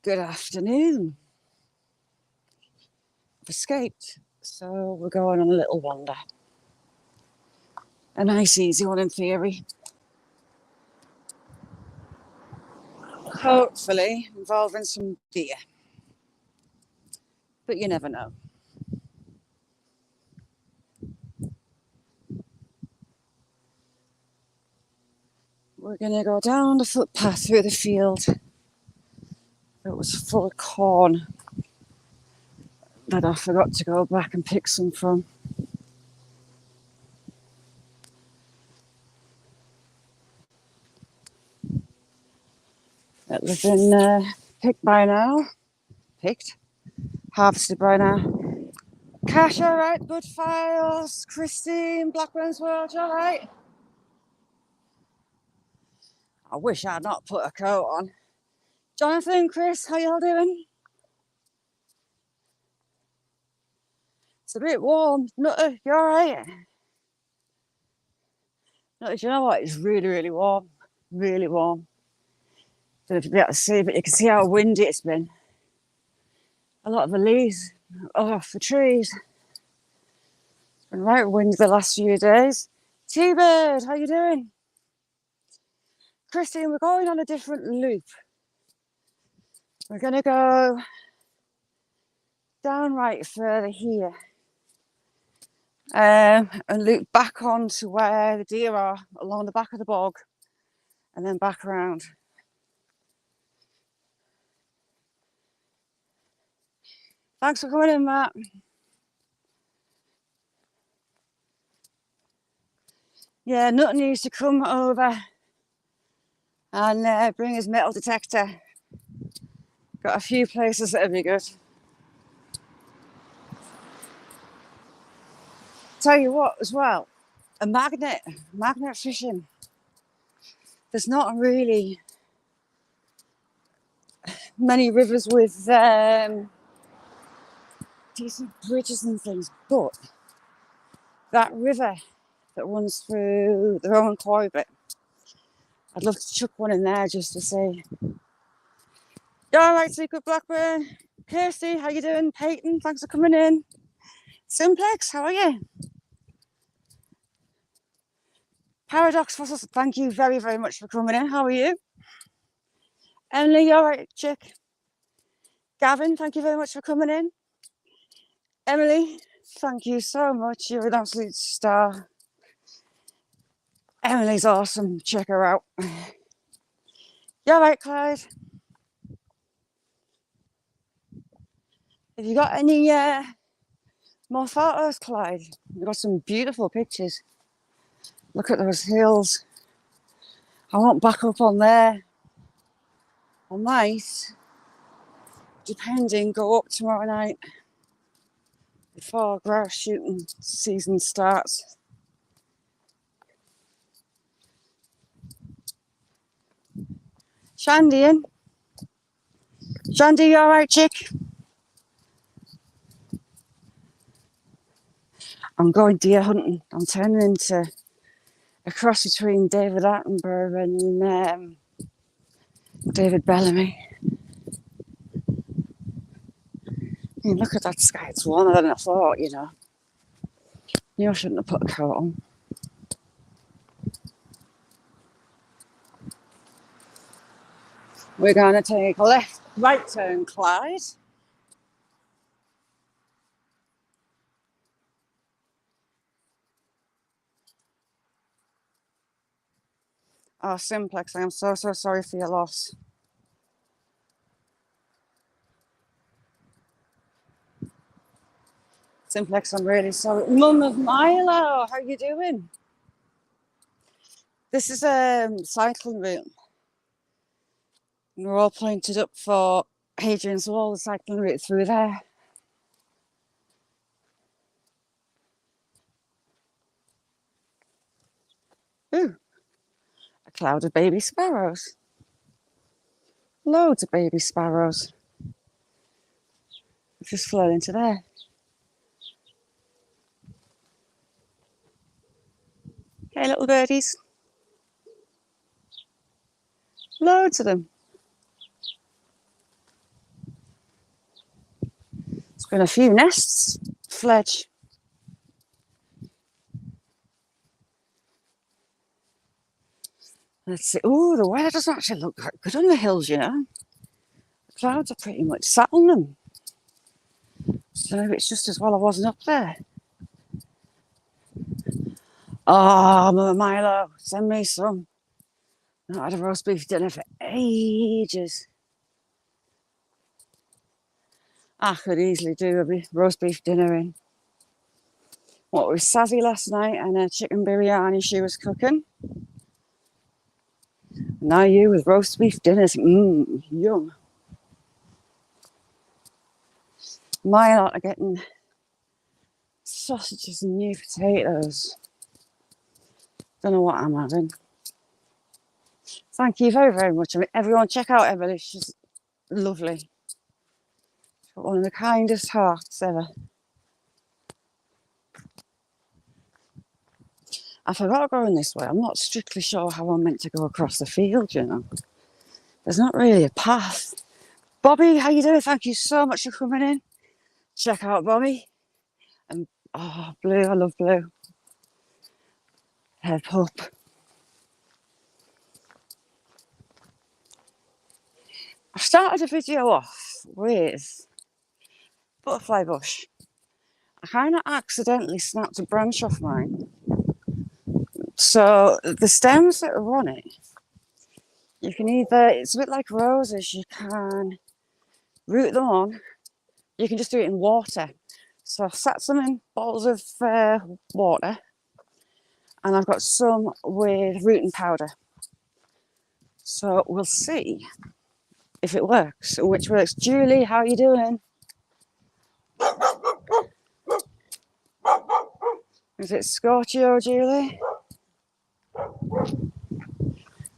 Good afternoon. I've escaped, so we're going on a little wander. A nice, easy one in theory. Hopefully involving some deer. But you never know. We're going to go down the footpath through the field. It was full of corn that I forgot to go back and pick some from. It was been picked by now. Harvested by now. Cash, all right? Good files. Christine, Blackburn's World, all right? I wish I'd not put a coat on. Jonathan, Chris, how y'all doing? It's a bit warm. Nutter, you all right? Nutter, do you know what? It's really, really warm. Really warm. Don't know if you'll be able to see, but you can see how windy it's been. A lot of the leaves are off the trees. It's been right windy the last few days. T-Bird, how you doing? Christine, we're going on a different loop. We're going to go down right further here and loop back on to where the deer are along the back of the bog and then back around. Thanks for coming in, Matt. Yeah, Nut needs to come over and bring his metal detector. Got a few places that'd be good. Tell you what, as well, a magnet fishing. There's not really many rivers with decent bridges and things, but that river that runs through the Roman Quarry, I'd love to chuck one in there just to say, you all right, Secret Blackburn? Kirsty, how you doing? Peyton, thanks for coming in. Simplex, how are you? Paradox Fossils, thank you very, very much for coming in. How are you? Emily, you all right, chick? Gavin, thank you very much for coming in. Emily, thank you so much. You're an absolute star. Emily's awesome. Check her out. You all right, Clyde? Have you got any more photos, Clyde? You've got some beautiful pictures. Look at those hills. I won't back up on there. I might, depending, go up tomorrow night before grouse shooting season starts. Shandy in? Shandy, you all right, chick? I'm going deer hunting. I'm turning into a cross between David Attenborough and David Bellamy. I mean, look at that sky. It's warmer than I thought, you know. I shouldn't have put a coat on. We're going to take a right turn, Clyde. Oh, Simplex, I am so sorry for your loss. Simplex, I'm really sorry. Mum of Milo, how you doing? This is a cycling route. We're all pointed up for Hadrian's Wall, the cycling route through there. Ooh, a cloud of baby sparrows. Loads of baby sparrows. Just flown into there. Hey, little birdies. Loads of them. Been a few nests fledge. Let's see. Oh, the weather doesn't actually look that good on the hills, you know. The clouds are pretty much sat on them. So maybe it's just as well I wasn't up there. Oh, Mama Milo, send me some. Not had a roast beef dinner for ages. I could easily do a roast beef dinner in what was Sazzy last night and a chicken biryani she was cooking. Now you with roast beef dinners. Yum. My lot are getting sausages and new potatoes. Don't know what I'm having. Thank you very, very much. I mean, everyone, check out Emily. She's lovely. She's got one of the kindest hearts ever. I forgot going this way. I'm not strictly sure how I'm meant to go across the field, you know. There's not really a path. Bobby, how you doing? Thank you so much for coming in. Check out Bobby. And oh, Blue, I love Blue. Her pup. I started a video off with butterfly bush. I kind of accidentally snapped a branch off mine. So the stems that are on it, you can either, it's a bit like roses, you can root them on, you can just do it in water. So I've sat some in bottles of water, and I've got some with rooting powder. So we'll see if it works, which works. Julie, how are you doing? Is it Scorchio, Julie?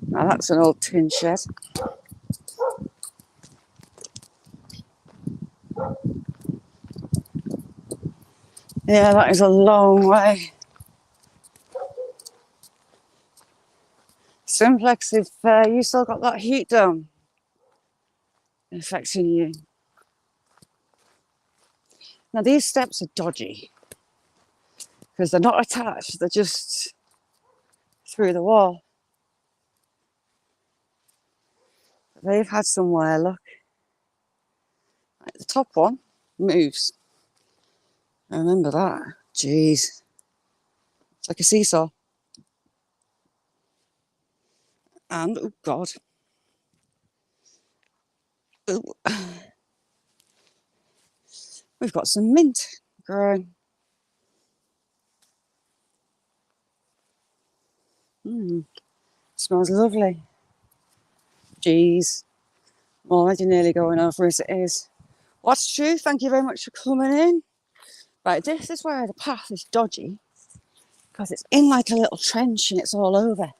Now that's an old tin shed. Yeah, that is a long way. Simplex, if you still got that heat dome affecting you. Now these steps are dodgy because they're not attached, they're just through the wall. They've had some wear, look. Like the top one moves. I remember that. Jeez. It's like a seesaw. And, oh God. Ooh. We've got some mint growing. Smells lovely. Jeez. I'm already nearly going over as it is. What's true? Thank you very much for coming in. Right, this is where the path is dodgy because it's in like a little trench and it's all over.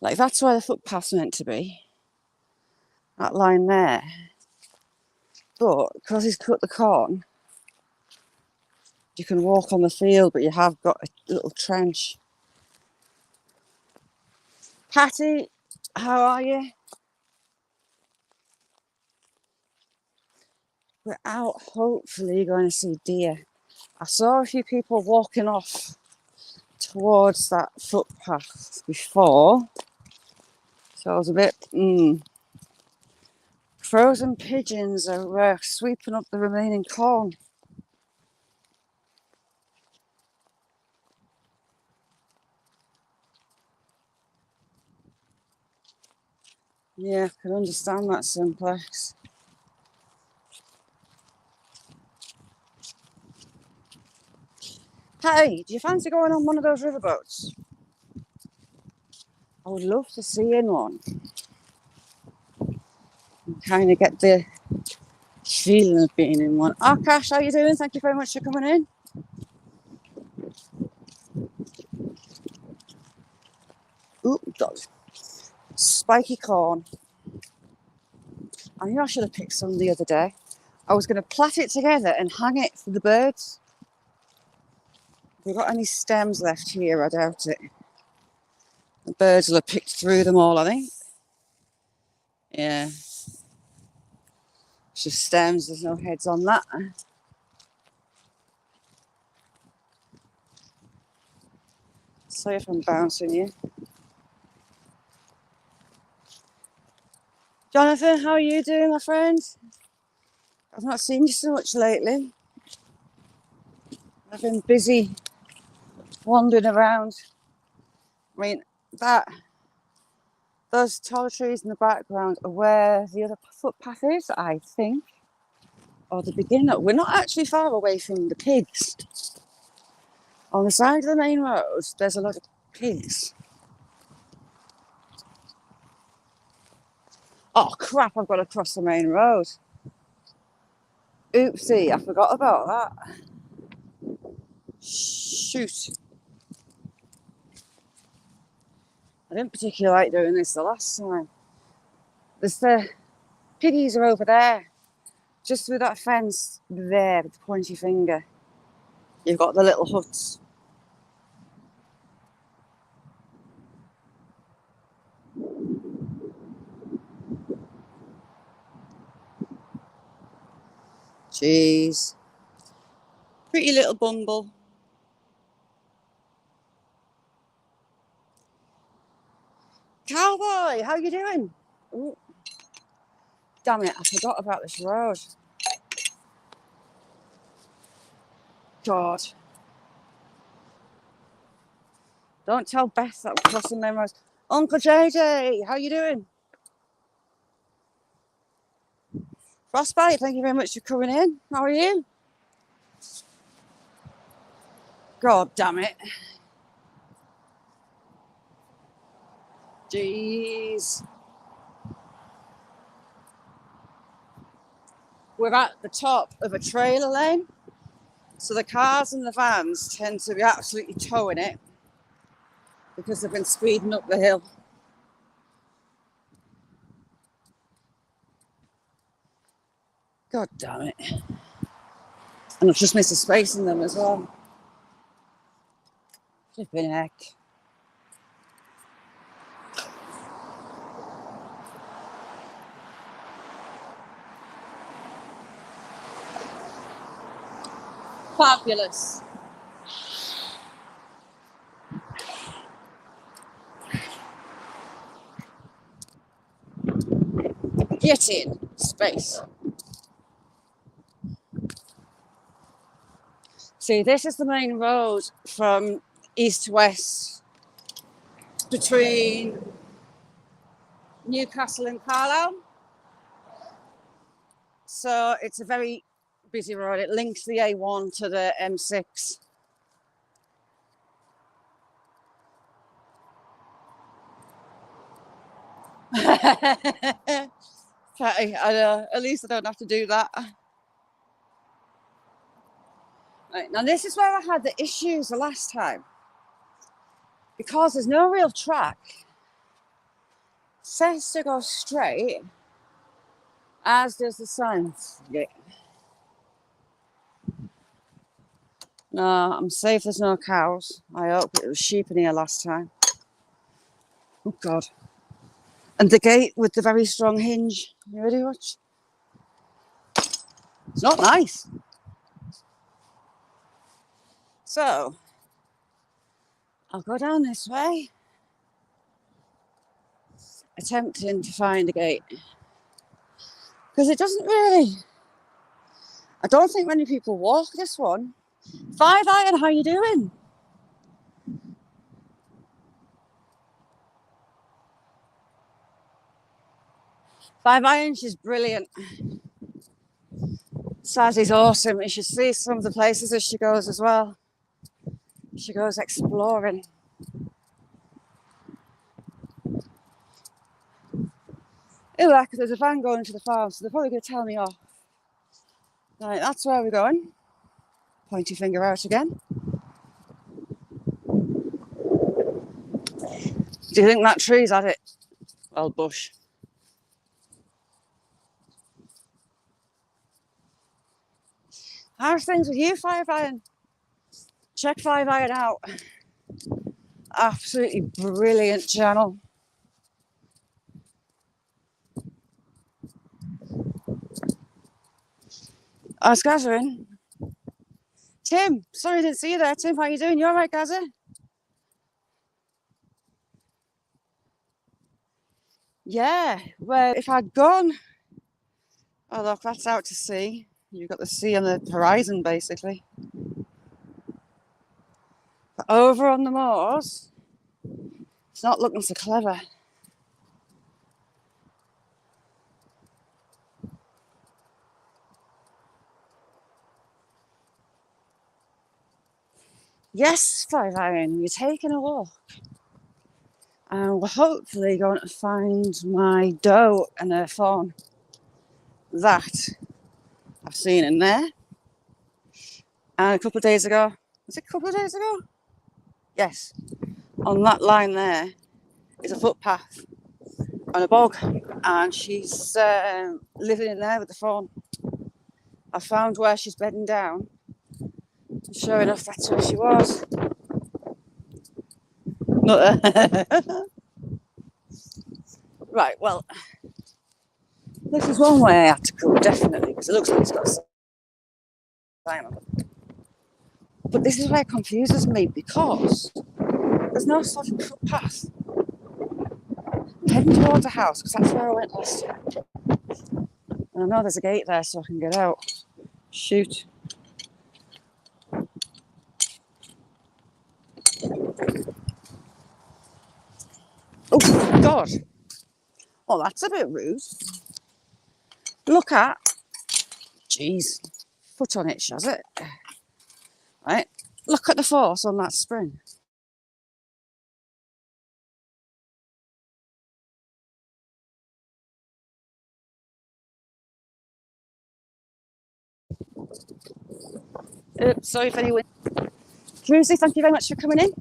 Like that's where the footpath's meant to be. That line there. But because he's cut the corn, you can walk on the field, but you have got a little trench. Patty, how are you? We're out hopefully going to see deer. I saw a few people walking off towards that footpath before, so I was a bit Frozen pigeons are sweeping up the remaining corn. Yeah, I can understand that, Simplex. Hey, do you fancy going on one of those riverboats? I would love to see you in one. And kind of get the feeling of being in one. Akash, how you doing? Thank you very much for coming in. Ooh, God. Spiky corn. I knew I should have picked some the other day. I was going to plait it together and hang it for the birds. Have we got any stems left here? I doubt it. The birds will have picked through them all, I think. Yeah. It's just stems, there's no heads on that. Sorry if I'm bouncing you. Jonathan, how are you doing, my friend? I've not seen you so much lately. I've been busy wandering around. I mean, those tall trees in the background are where the other footpath is, I think, or the beginning. We're not actually far away from the pigs. On the side of the main road, there's a lot of pigs. Oh crap, I've got to cross the main road. Oopsie, I forgot about that. Shoot. I didn't particularly like doing this the last time. There's the piggies are over there. Just through that fence there with the pointy finger. You've got the little huts. Jeez. Pretty little bumble. Cowboy, how you doing? Ooh. Damn it, I forgot about this road. God. Don't tell Beth that we're crossing them roads. Uncle JJ, how you doing? Frostbite, thank you very much for coming in. How are you? God damn it. Jeez. We're at the top of a trailer lane. So the cars and the vans tend to be absolutely towing it because they've been speeding up the hill. God damn it. And I've just missed a space in them as well. Flipping heck. Fabulous. Get in. Space. See, this is the main road from east to west between Newcastle and Carlisle. So it's a very busy road. It links the A1 to the M6. Okay, I know. At least I don't have to do that. Right, now this is where I had the issues the last time. Because there's no real track. It says to go straight, as does the sign. Yeah. No, I'm safe, there's no cows. I hope it was sheep in here last time. Oh God. And the gate with the very strong hinge. You ready, watch? It's not nice. So, I'll go down this way, attempting to find a gate. Because it doesn't really... I don't think many people walk this one. 5 Iron, how you doing? Five Iron, she's brilliant. Sazzy's awesome. You should see some of the places that she goes as well. She goes exploring. Oh, look, there's a van going to the farm, so they're probably going to tell me off. Right, that's where we're going. Pointy finger out again. Do you think that tree's at it? Well, bush. How's things with you, 5 Iron? Check 5 Iron out. Absolutely brilliant channel. I was gathering. Tim, sorry I didn't see you there. Tim, how you doing? You all right, Gaza? Yeah, where if I'd gone, oh look, that's out to sea. You've got the sea on the horizon, basically. But over on the moors, it's not looking so clever. Yes, 5 Iron, you're taking a walk. And we're hopefully going to find my doe and her fawn that I've seen in there. And a couple of days ago, was it a couple of days ago? Yes, on that line there is a footpath on a bog, and she's living in there with the fawn. I found where she's bedding down. Sure enough, that's where she was. Right, well, this is one way I had to go, definitely, because it looks like it's got a sign on it. But this is where it confuses me, because there's no sort of footpath heading towards the house, because that's where I went last time. And I know there's a gate there so I can get out. Shoot. Oh, God. Oh, that's a bit rude. Look at. Jeez. Foot on it, has it? Right. Look at the force on that spring. Sorry for anyone. Druzy, thank you very much for coming in.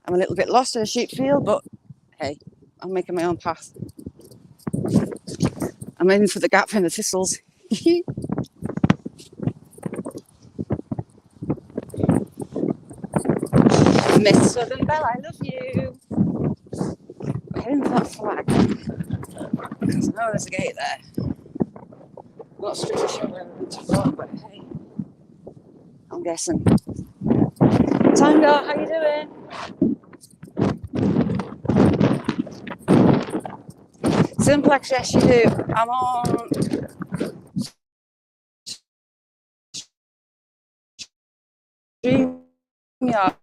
I'm a little bit lost in a sheep field, but hey, I'm making my own path. I'm aiming for the gap in the thistles. Miss Southern Belle, I love you. I'm heading for that flag. Because I know there's a gate there. I'm not strictly sure where I'm going to go, but hey, I'm guessing. Tango, how you doing? Simplex, yes you do. I'm on StreamYard,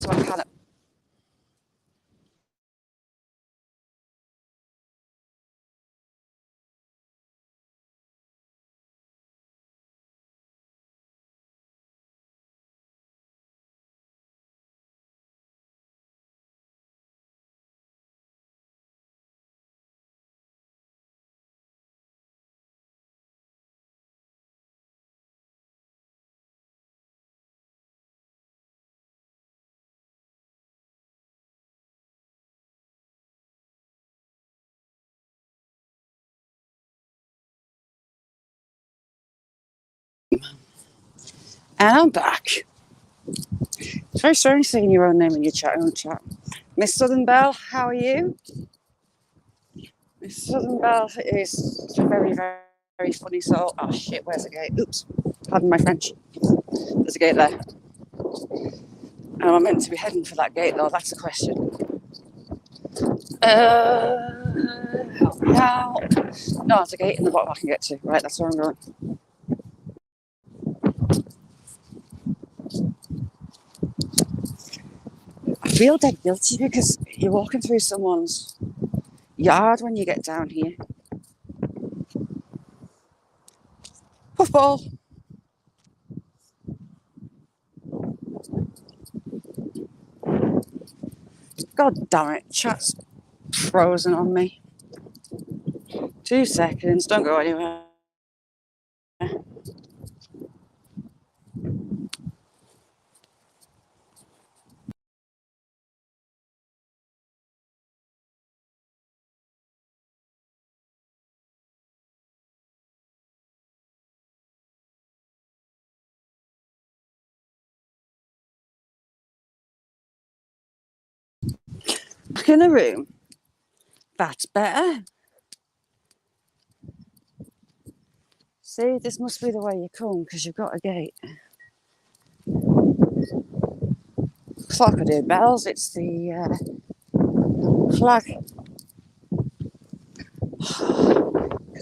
so I can't. And I'm back. It's very strange seeing your own name in your chat. Miss Southern Belle, how are you? Miss Southern Belle is a very, very, very funny soul. Oh shit, where's the gate? Oops, pardon my French. There's a gate there. And I'm meant to be heading for that gate though, that's the question. Help me out. No, there's a gate in the bottom I can get to. Right, that's where I'm going. I feel dead guilty because you're walking through someone's yard when you get down here. Puffball. God damn it, chat's frozen on me. 2 seconds, don't go anywhere. Back in the room. That's better. See, this must be the way you come because you've got a gate. I thought I could hear bells. It's the flag.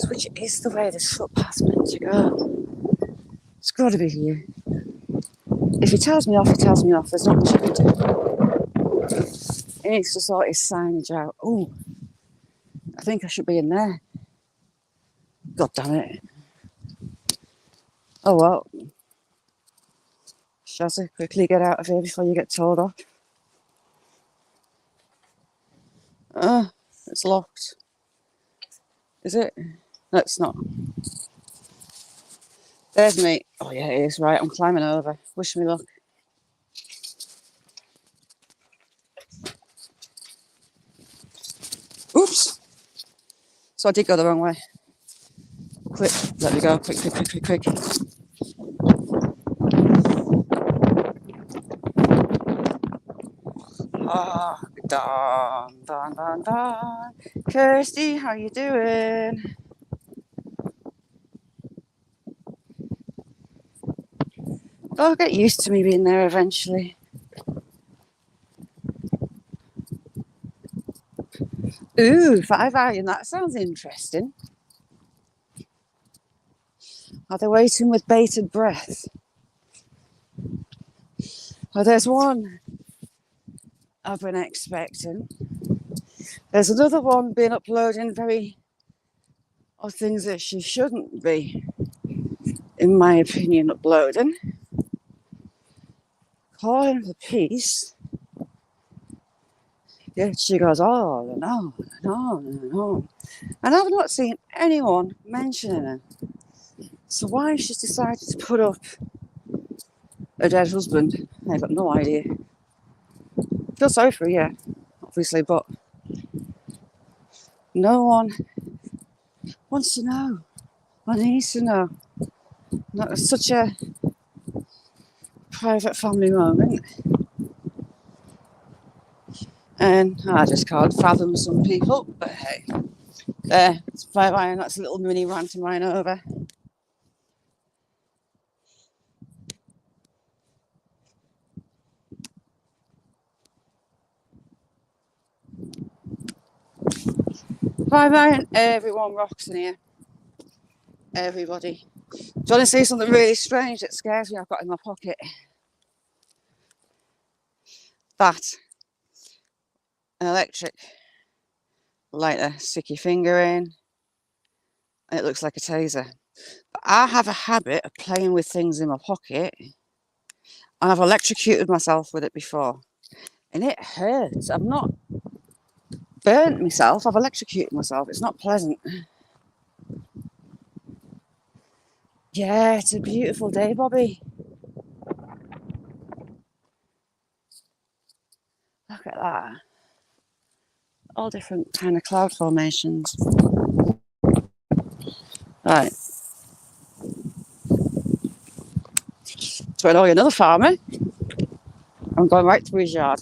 Which is the way this footpath's meant to go. It's got to be here. If he tells me off, he tells me off. There's not much I can do. He needs to sort his signage out. Oh, I think I should be in there. God damn it. Oh well. Shazzy, quickly get out of here before you get told off. It's locked. Is it? No, it's not. There's me. Oh yeah, it is. Right, I'm climbing over. Wish me luck. Oops. So I did go the wrong way. Quick, let me go. Quick, quick, quick, quick, quick. Ah, don, don, don, don. Kirsty, how you doing? I'll get used to me being there eventually. Ooh, 5 iron, that sounds interesting. Are they waiting with bated breath? Oh, there's one I've been expecting. There's another one been uploading very odd things that she shouldn't be, in my opinion, uploading. Calling for peace. Yet she goes on and on and on and on. And I've not seen anyone mentioning her. So why she's decided to put up a dead husband, I've got no idea. I feel sorry for her, yeah, obviously, but no one wants to know. One needs to know. Not such a private family moment. And I just can't fathom some people, but hey, there, it's 5 iron, that's a little mini rant of mine over. Five iron, everyone rocks in here. Everybody. Do you want to see something really strange that scares me I've got in my pocket? That. An electric lighter. Stick your finger in and it looks like a taser. But I have a habit of playing with things in my pocket and I've electrocuted myself with it before. And it hurts. I've not burnt myself, I've electrocuted myself. It's not pleasant. Yeah, it's a beautiful day, Bobby. Look at that. All different kind of cloud formations. Right. So I know another farmer. I'm going right through his yard.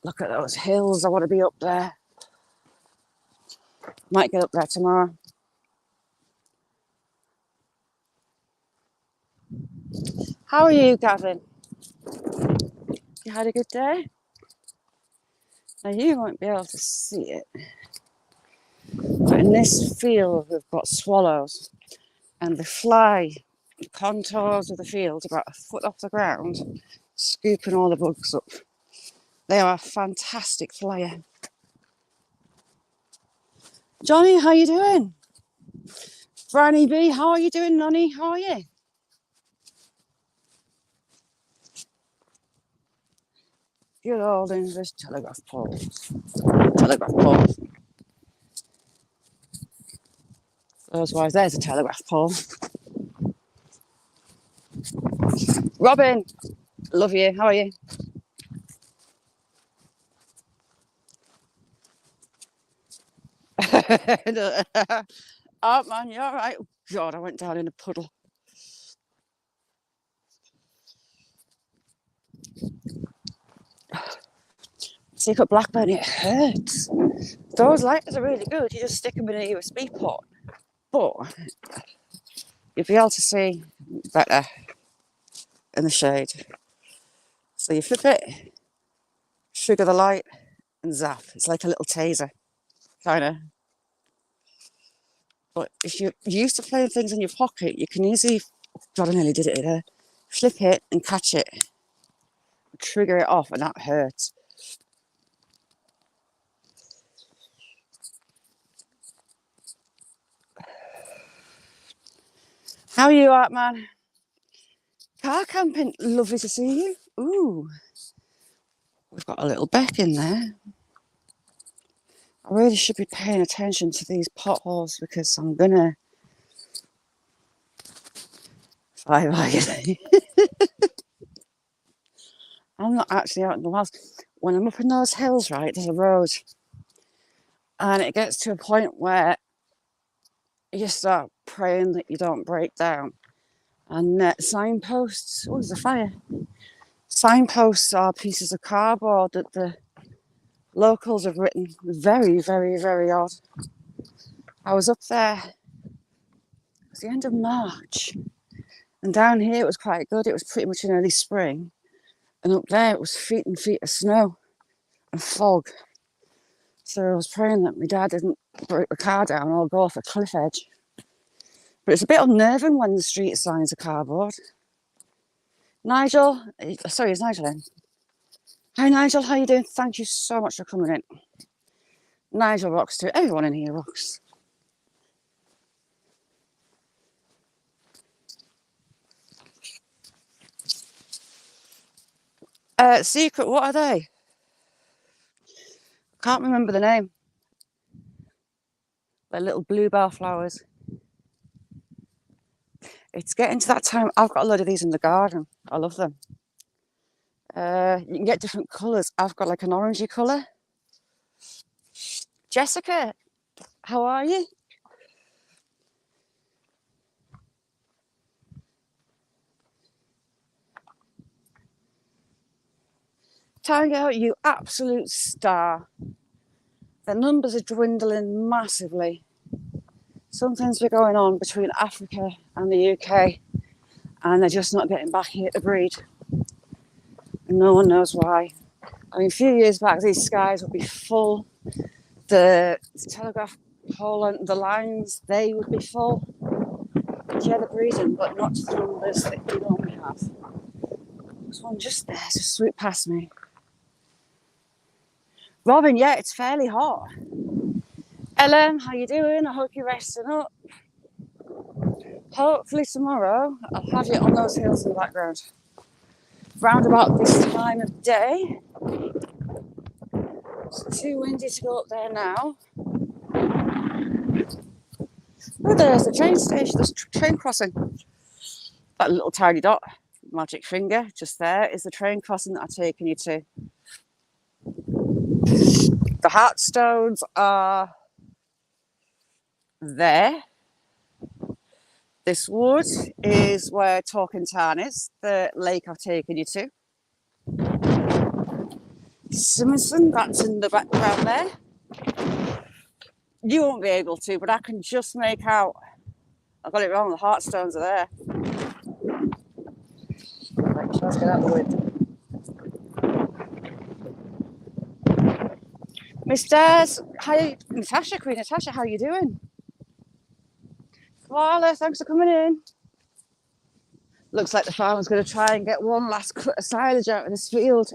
Look at those hills. I want to be up there. Might get up there tomorrow. How are you, Gavin? You had a good day? Now you won't be able to see it. But in this field we've got swallows and they fly the contours of the field about a foot off the ground, scooping all the bugs up. They are a fantastic flyer. Johnny, how you doing? Franny B, how are you doing, Nonny? How are you? Good old English telegraph poles. Telegraph poles. Otherwise, there's a telegraph pole. Robin, love you. How are you? Oh man, you're all right. Oh, God, I went down in a puddle. Secret Blackburn, it hurts. Those lighters are really good. You just stick them in a USB port. But you'll be able to see better in the shade. So you flip it, trigger the light, and zap. It's like a little taser, kind of. But if you're used to playing things in your pocket, you can easily, God, I nearly did it there, flip it and catch it, trigger it off, and that hurts. How are you, Art Man? Car camping, lovely to see you. Ooh, we've got a little beck in there. I really should be paying attention to these potholes because I'm gonna fly by it. I'm not actually out in the wilds. When I'm up in those hills, right, there's a road, and it gets to a point where you start praying that you don't break down. And signposts, oh, there's a fire. Signposts are pieces of cardboard that the locals have written. Very, very, very odd. I was up there, it was the end of March, and down here it was quite good. It was pretty much in early spring. And up there it was feet and feet of snow and fog. So I was praying that my dad didn't break the car down or go off a cliff edge. But it's a bit unnerving when the street signs are cardboard. Nigel, sorry, is Nigel in? Hi Nigel, how you doing? Thank you so much for coming in. Nigel rocks too. Everyone in here rocks. Secret, what are they? Can't remember the name. They're little bluebell flowers. It's getting to that time. I've got a load of these in the garden. I love them. You can get different colours. I've got like an orangey colour. Jessica, how are you? Tango, you absolute star. The numbers are dwindling massively. Something's been going on between Africa and the UK, and they're just not getting back here to breed. And no one knows why. I mean, a few years back, these skies would be full. The telegraph pole and the lines, they would be full. Yeah, they're breeding, but not to the numbers that you normally have. There's one just there, just swooped past me. Robin, yeah, it's fairly hot. Ellen, how you doing? I hope you're resting up. Hopefully tomorrow I'll have you on those hills in the background. Round about this time of day. It's too windy to go up there now. Oh, there's the train station, there's train crossing. That little tiny dot, magic finger, just there is the train crossing that I've taken you to. The heartstones are there. This wood is where Torquay is, the lake I've taken you to. Simonson, that's in the background there. You won't be able to, but I can just make out. I got it wrong, the heartstones are there. Right, let's get out of the wind. Miss Des, hi, Natasha, Queen Natasha, how you doing? Koala, thanks for coming in. Looks like the farmer's going to try and get one last cut of silage out of this field.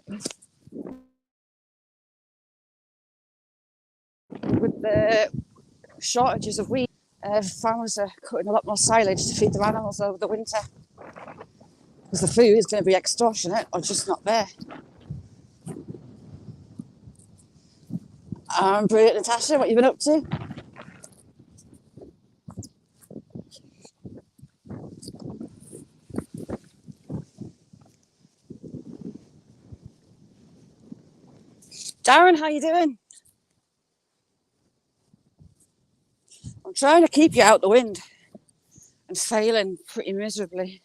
With the shortages of wheat, farmers are cutting a lot more silage to feed their animals over the winter. Because the food is going to be extortionate or just not there. Brilliant, Natasha, what have you been up to? Darren, how you doing? I'm trying to keep you out the wind and failing pretty miserably.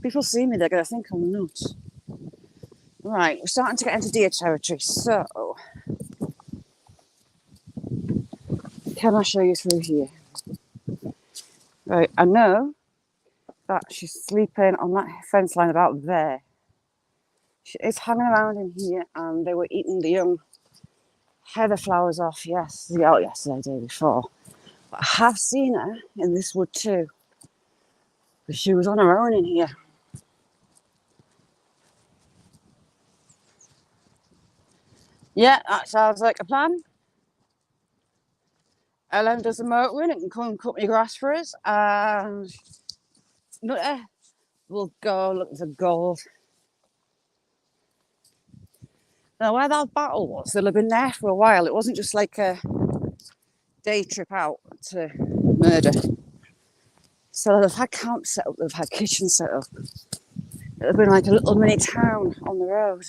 People see me, they're going to think I'm nuts. Right, we're starting to get into deer territory, so can I show you through here? Right, I know that she's sleeping on that fence line about there. She is hanging around in here, and they were eating the young heather flowers off yesterday, day before. But I have seen her in this wood too, because she was on her own in here. Yeah, that sounds like a plan. Ellen does the motoring and can come and cut my grass for us, and Nutter will go look for gold. Now, where that battle was, they'll have been there for a while. It wasn't just like a day trip out to murder. So they've had camp set up, they've had kitchens set up. It'll been like a little mini town on the road.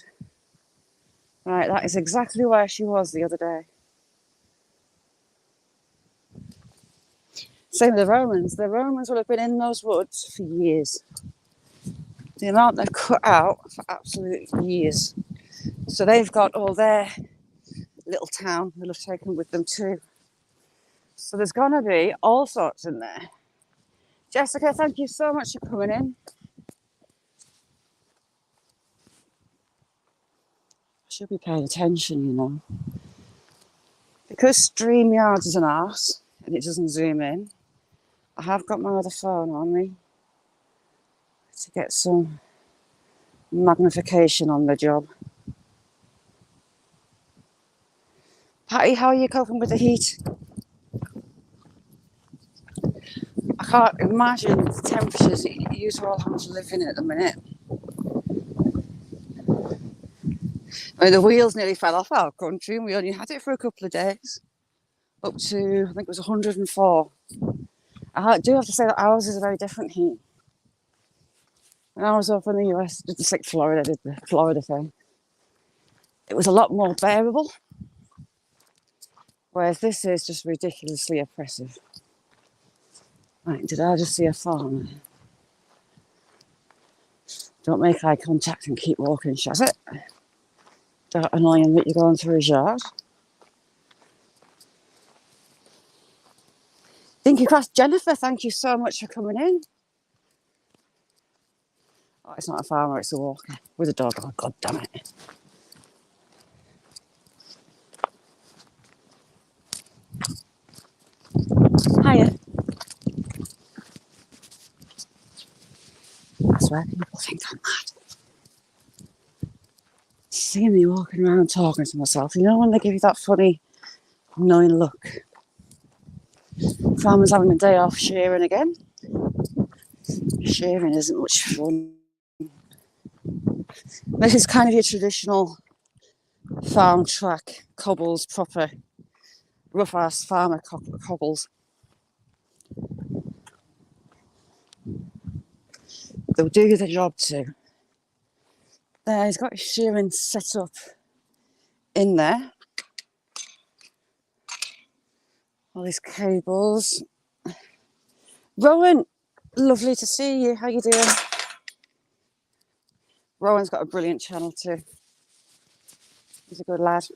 Right, that is exactly where she was the other day. Same with the Romans. The Romans would have been in those woods for years. The amount they've cut out for absolute years. So they've got all their little town they'll have taken with them too. So there's going to be all sorts in there. Jessica, thank you so much for coming in. I should be paying attention, you know. Because StreamYard is an arse and it doesn't zoom in, I have got my other phone on me to get some magnification on the job. Patty, how are you coping with the heat? I can't imagine the temperatures that you all have to live in at the minute. I mean, the wheels nearly fell off our country and we only had it for a couple of days. Up to, I think it was 104. I do have to say that ours is a very different heat. When I was over in the US, just like Florida, did the Florida thing, it was a lot more bearable. Whereas this is just ridiculously oppressive. Right, did I just see a fawn? Don't make eye contact and keep walking, shut it. Don't annoy him that you're going through his yard. Thinking Craft Jennifer, thank you so much for coming in. Oh, it's not a farmer, it's a walker with a dog. Oh, God damn it. Hiya. I swear people think I'm mad. Seeing me walking around talking to myself, you know when they give you that funny, knowing look? Farmers having a day off shearing again. Shearing isn't much fun. This is kind of your traditional farm track, cobbles, proper rough-ass farmer cobbles. They'll do the job too. There, he's got his shearing set up in there. All these cables. Rowan, lovely to see you. How you doing? Rowan's got a brilliant channel too. He's a good lad.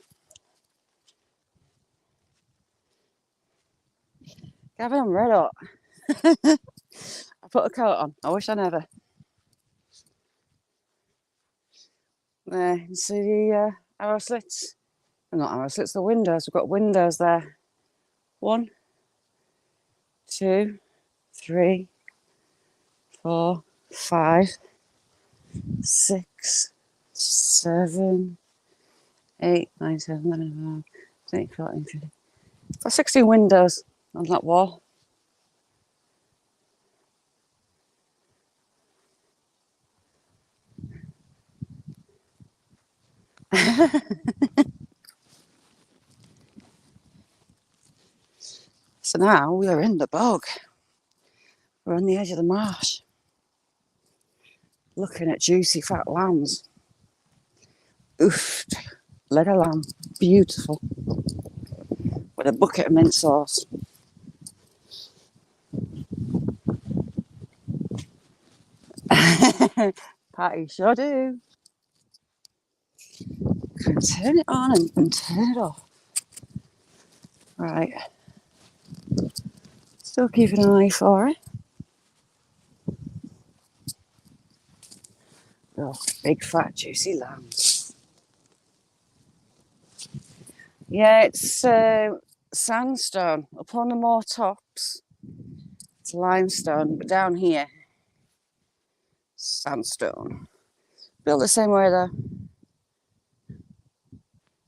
Gavin, I'm red hot. I put a coat on. I wish I never. There, you can see the arrow slits. Not arrow slits, the windows. We've got windows there. 1, 2, 3, 4, 5, 6, 7, 8, 9, 10, 11, 12, 13, 14, 15. Got 16 windows on that wall. So now we are in the bog. We're on the edge of the marsh, looking at juicy fat lambs. Oof, leg of lamb, beautiful, with a bucket of mint sauce. Patty, sure do. Can turn it on and turn it off. Right. Still keep an eye for it. go. Big, fat, juicy lamb. Yeah, it's sandstone. Up on the more tops, it's limestone. But down here, sandstone. Built the same way though.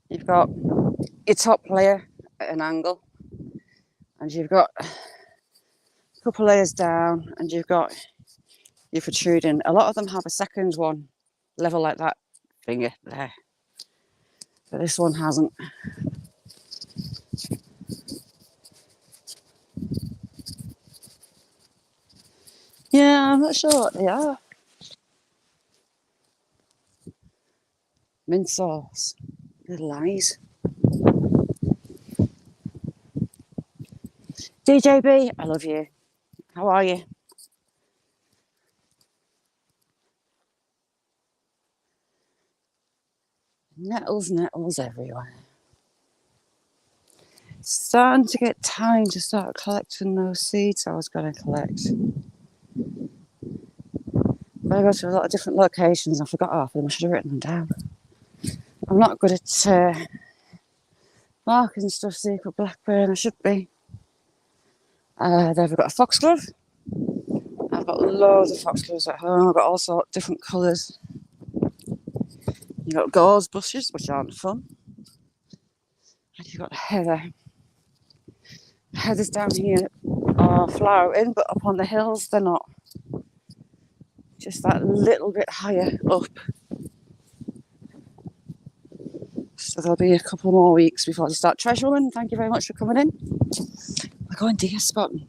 You've got your top layer at an angle, and you've got a couple layers down, and you've got your protruding. A lot of them have a second one level like that finger there, but this one hasn't. Yeah, I'm not sure what they are. Mint sauce. Little eyes. DJB, I love you. How are you? Nettles, nettles everywhere. It's starting to get time to start collecting those seeds I was going to collect. But I go to a lot of different locations. I forgot half of them. I should have written them down. I'm not good at marking stuff, secret blackberry, and I should be. Then I've got a foxglove. I've got loads of foxgloves at home. I've got all sorts of different colours. You've got gauze bushes, which aren't fun. And you've got heather. Heathers down here are flowering, but up on the hills they're not. Just that little bit higher up. So there'll be a couple more weeks before they start. Treasure Woman, thank you very much for coming in. We're going deer spotting.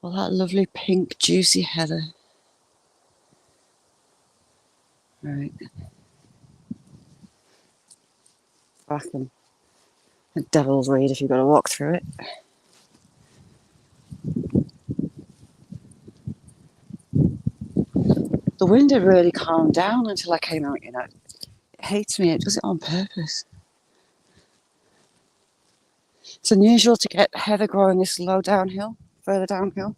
All that lovely pink, juicy heather. Right. Back and a devil's weed if you've got to walk through it. The wind had really calmed down until I came out, you know. It hates me, it does it on purpose. It's unusual to get heather growing this low downhill, further downhill.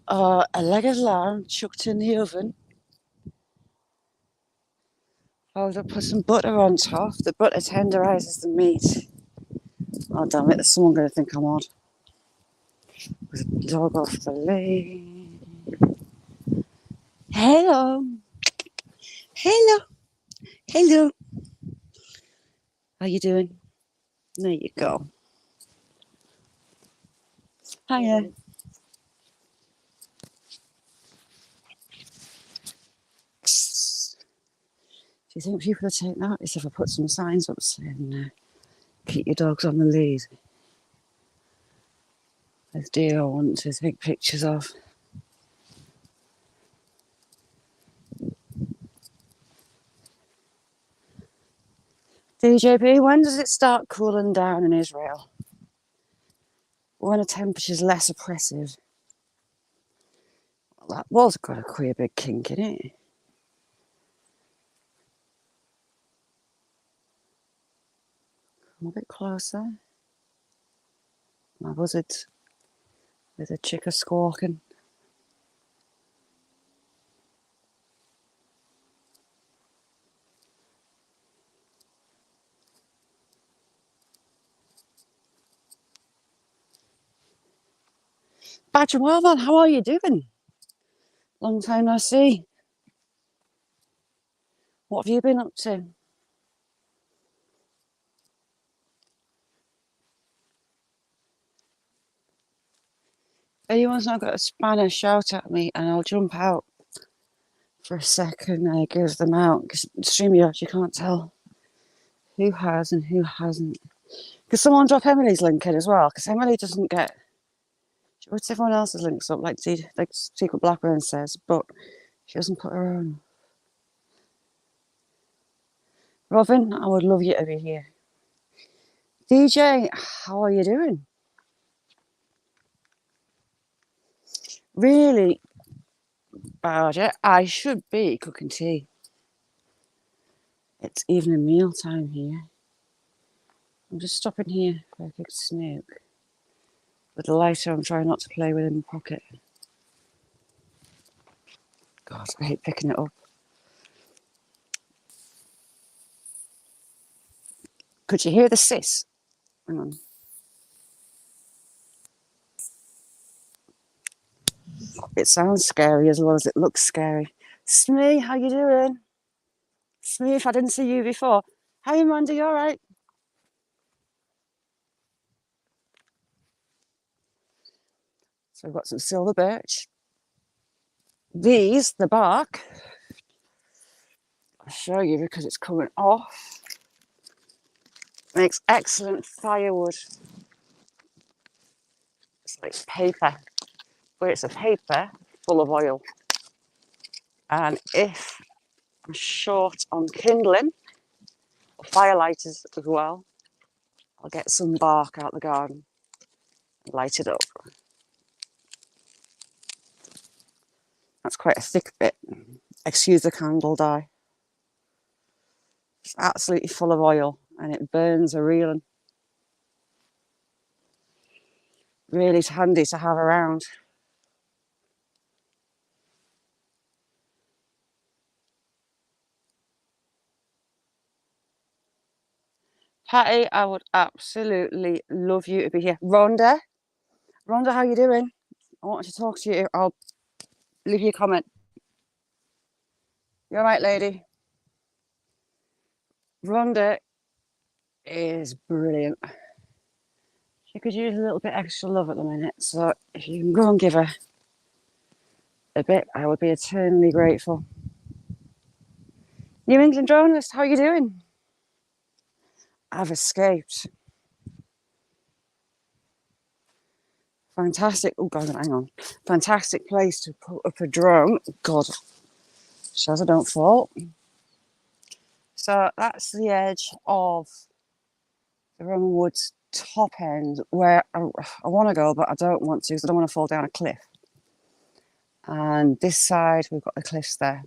A leg of lamb chucked in the oven. I would put some butter on top. The butter tenderises the meat. Oh, damn it, there's someone going to think I'm odd. With a dog off the lane. Hello. Hello. Hello. How you doing? There you go. Hiya. Do you think people would take notice if I put some signs up saying keep your dogs on the lead? There's deer I want to take pictures of. DJB, when does it start cooling down in Israel? When the temperature's less oppressive? Well, that was got a queer big kink in it. Come a bit closer. My buzzard. There's a chick squawking. Badger Wildman, how are you doing? Long time no see. What have you been up to? If anyone's not got a spanner, shout at me and I'll jump out for a second and give them out. Because StreamYard, you can't tell who has and who hasn't. Because someone drop Emily's link in as well, because Emily doesn't get. She puts everyone else's links up, like Secret Blackburn says, but she doesn't put her own. Robin, I would love you to be here. DJ, how are you doing? Really, Badger, I should be cooking tea. It's evening meal time here. I'm just stopping here for a quick snook. With the lighter, I'm trying not to play with in the pocket. God, I hate picking it up. Could you hear the sis? Hang on. It sounds scary as well as it looks scary. Smee, how you doing? Smee, if I didn't see you before. Hey, Amanda, you all right? So we've got some silver birch. These, the bark, I'll show you because it's coming off. Makes excellent firewood. It's like paper, but it's a paper full of oil. And if I'm short on kindling, or firelighters as well, I'll get some bark out the garden and light it up. That's quite a thick bit. Excuse the candle dye. It's absolutely full of oil and it burns a reeling. Really handy to have around. Patty, I would absolutely love you to be here. Rhonda, how you doing? I want to talk to you. I'll leave you a comment. You all right, lady? Rhonda is brilliant. She could use a little bit extra love at the minute, so if you can go and give her a bit, I would be eternally grateful. New England journalist, how are you doing? I've escaped. Fantastic. Oh, God, hang on. Fantastic place to put up a drone. God, Shazza, don't fall. So that's the edge of the Roman Woods top end where I want to go, but I don't want to because I don't want to fall down a cliff. And this side, we've got the cliffs there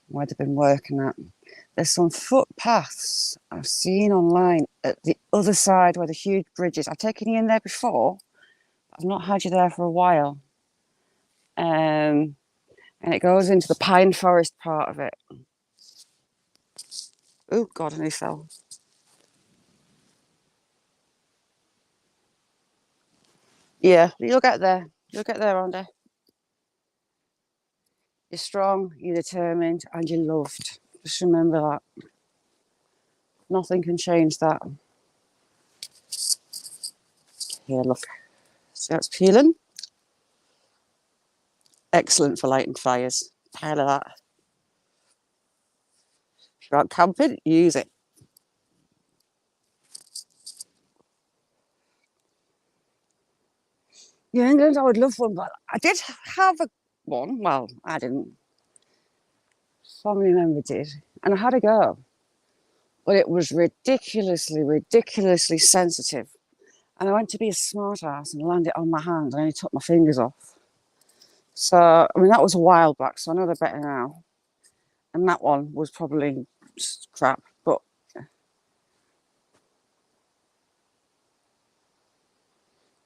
where they've been working at. There's some footpaths I've seen online at the other side where the huge bridge is. I've taken you in there before. I've not had you there for a while. And it goes into the pine forest part of it. Oh, God, and he fell. Yeah, you'll get there. You'll get there, Rhonda. You're strong, you're determined, and you're loved. Just remember that. Nothing can change that. Here, look. See how it's peeling? Excellent for lighting fires. Pile of that. If you're out camping, use it. New England, I would love one, but I did have one. Well, I didn't. Family member did, and I had a go. But it was ridiculously sensitive. And I went to be a smart ass and land it on my hand and I only took my fingers off. So, I mean, that was a while back, so I know they're better now. And that one was probably crap, but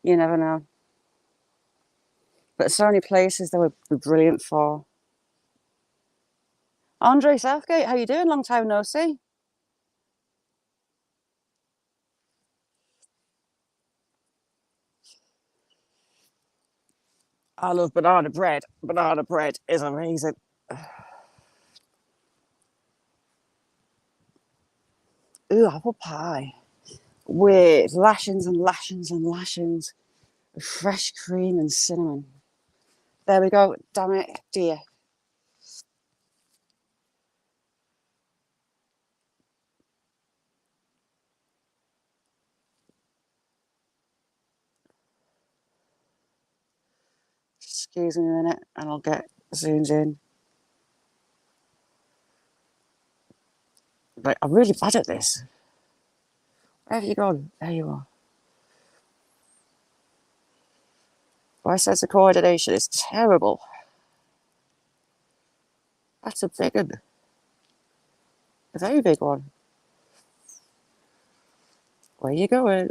you never know. But so many places they would be brilliant for. Andre Southgate, how you doing? Long time no see. I love banana bread. Banana bread is amazing. Ooh, apple pie with lashings and lashings and lashings of fresh cream and cinnamon. There we go. Damn it, dear. Excuse me a minute and I'll get zoomed in. But I'm really bad at this. Where have you gone? There you are. My sense of coordination is terrible. That's a big one. A very big one. Where you going?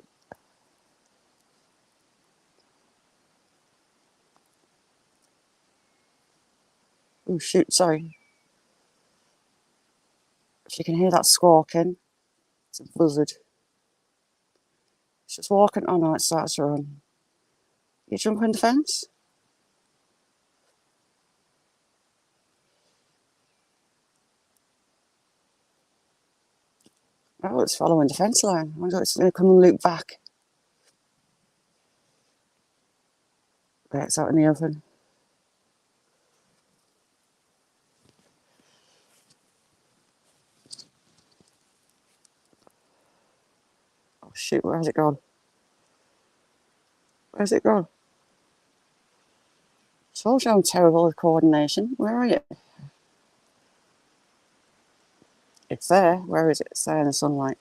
Oh shoot, sorry. If you can hear that squawking, it's a buzzard. It's just walking. Oh no, it starts to run. You jumping the fence? Oh, it's following the fence line. I wonder if it's going to come and loop back. There, it's out in the oven. Oh shoot, where has it gone? Where's it gone? Told you I'm terrible with coordination. Where are you? It's there. Where is it? It's there in the sunlight.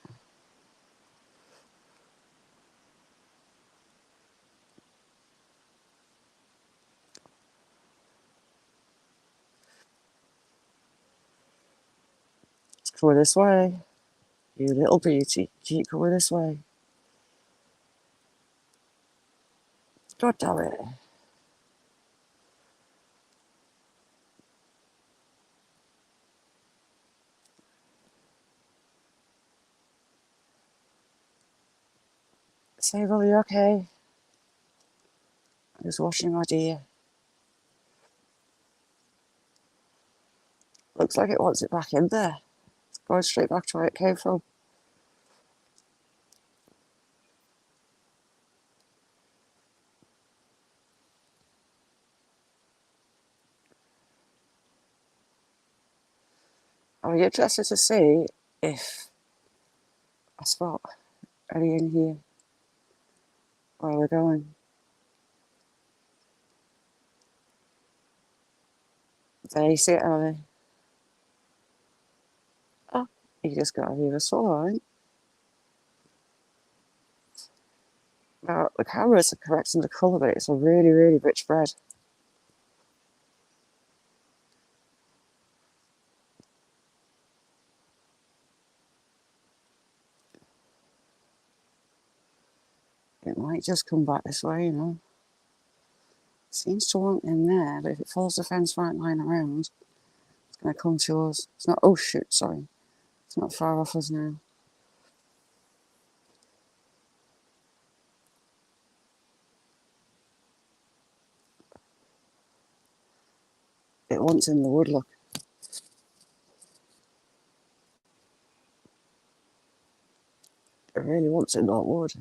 Let's go this way. You little beauty. Keep going this way. God damn it. Sable, are you okay? I'm just washing my deer. Looks like it wants it back in there. It's going straight back to where it came from. Are you interested to see if I spot any in here where we're going? There, you see it, Ellie? Oh, you just got a view of us all right. Now, the cameras are correcting the colour, but it's a really, really rich red. It might just come back this way, you know. Seems to want in there, but if it follows the fence right line around, it's going to come to us. It's not, oh shoot, sorry. It's not far off us now. It wants in the wood, look. It really wants in that wood.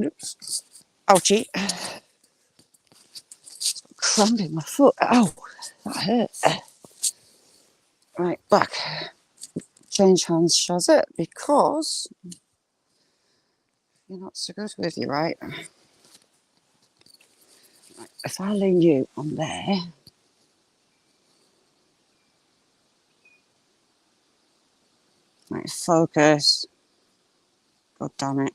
Oops. Ouchie. Cramp in my foot. Ow, that hurt. Right, back. Change hands, shaz it, because you're not so good with you, right? If I lean you on there, right, focus. God damn it.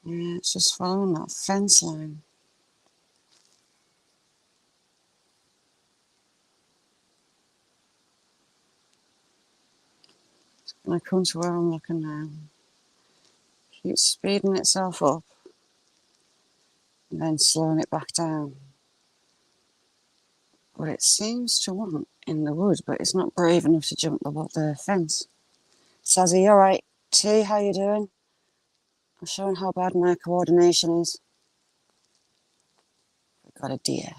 Yeah, it's just following that fence line. And I come to where I'm looking now. Keeps speeding itself up and then slowing it back down. But it seems to want in the wood, but it's not brave enough to jump the fence. Sazzy, alright? T, how you doing? I'm showing how bad my coordination is. I've got a deer.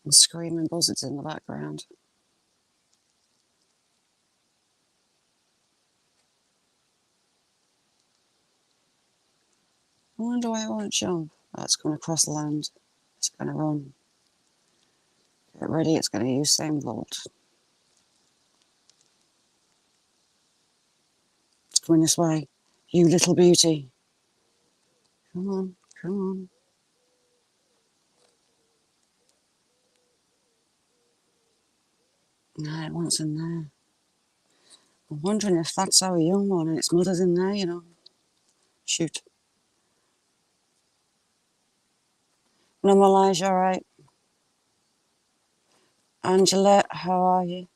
And screaming buzzards in the background. I wonder why it won't jump. That's going to cross the land. It's going to run. Get ready, it's going to use same vault. It's Coming this way. You little beauty. Come on, come on. No, it wants in there. I'm wondering if that's our young one and its mother's in there, you know. Shoot. No, Malaysia, all right. Angela, how are you?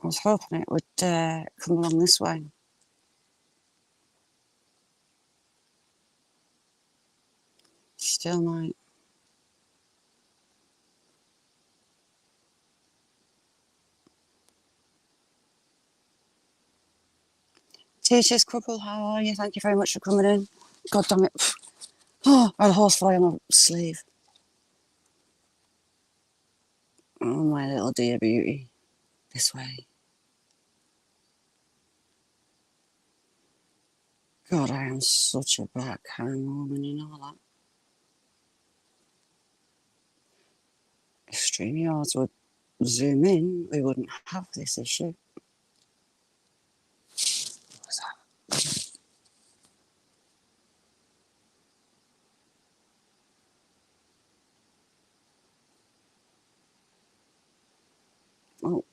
I was hoping it would come along this way. Still might. Teachers couple, how are you? Thank you very much for coming in. God damn it. Oh, I had a horsefly on my sleeve. Oh, my little dear beauty. This way. God, I am such a backhand woman, you know that. If StreamYards would zoom in, we wouldn't have this issue. What's that? Oh,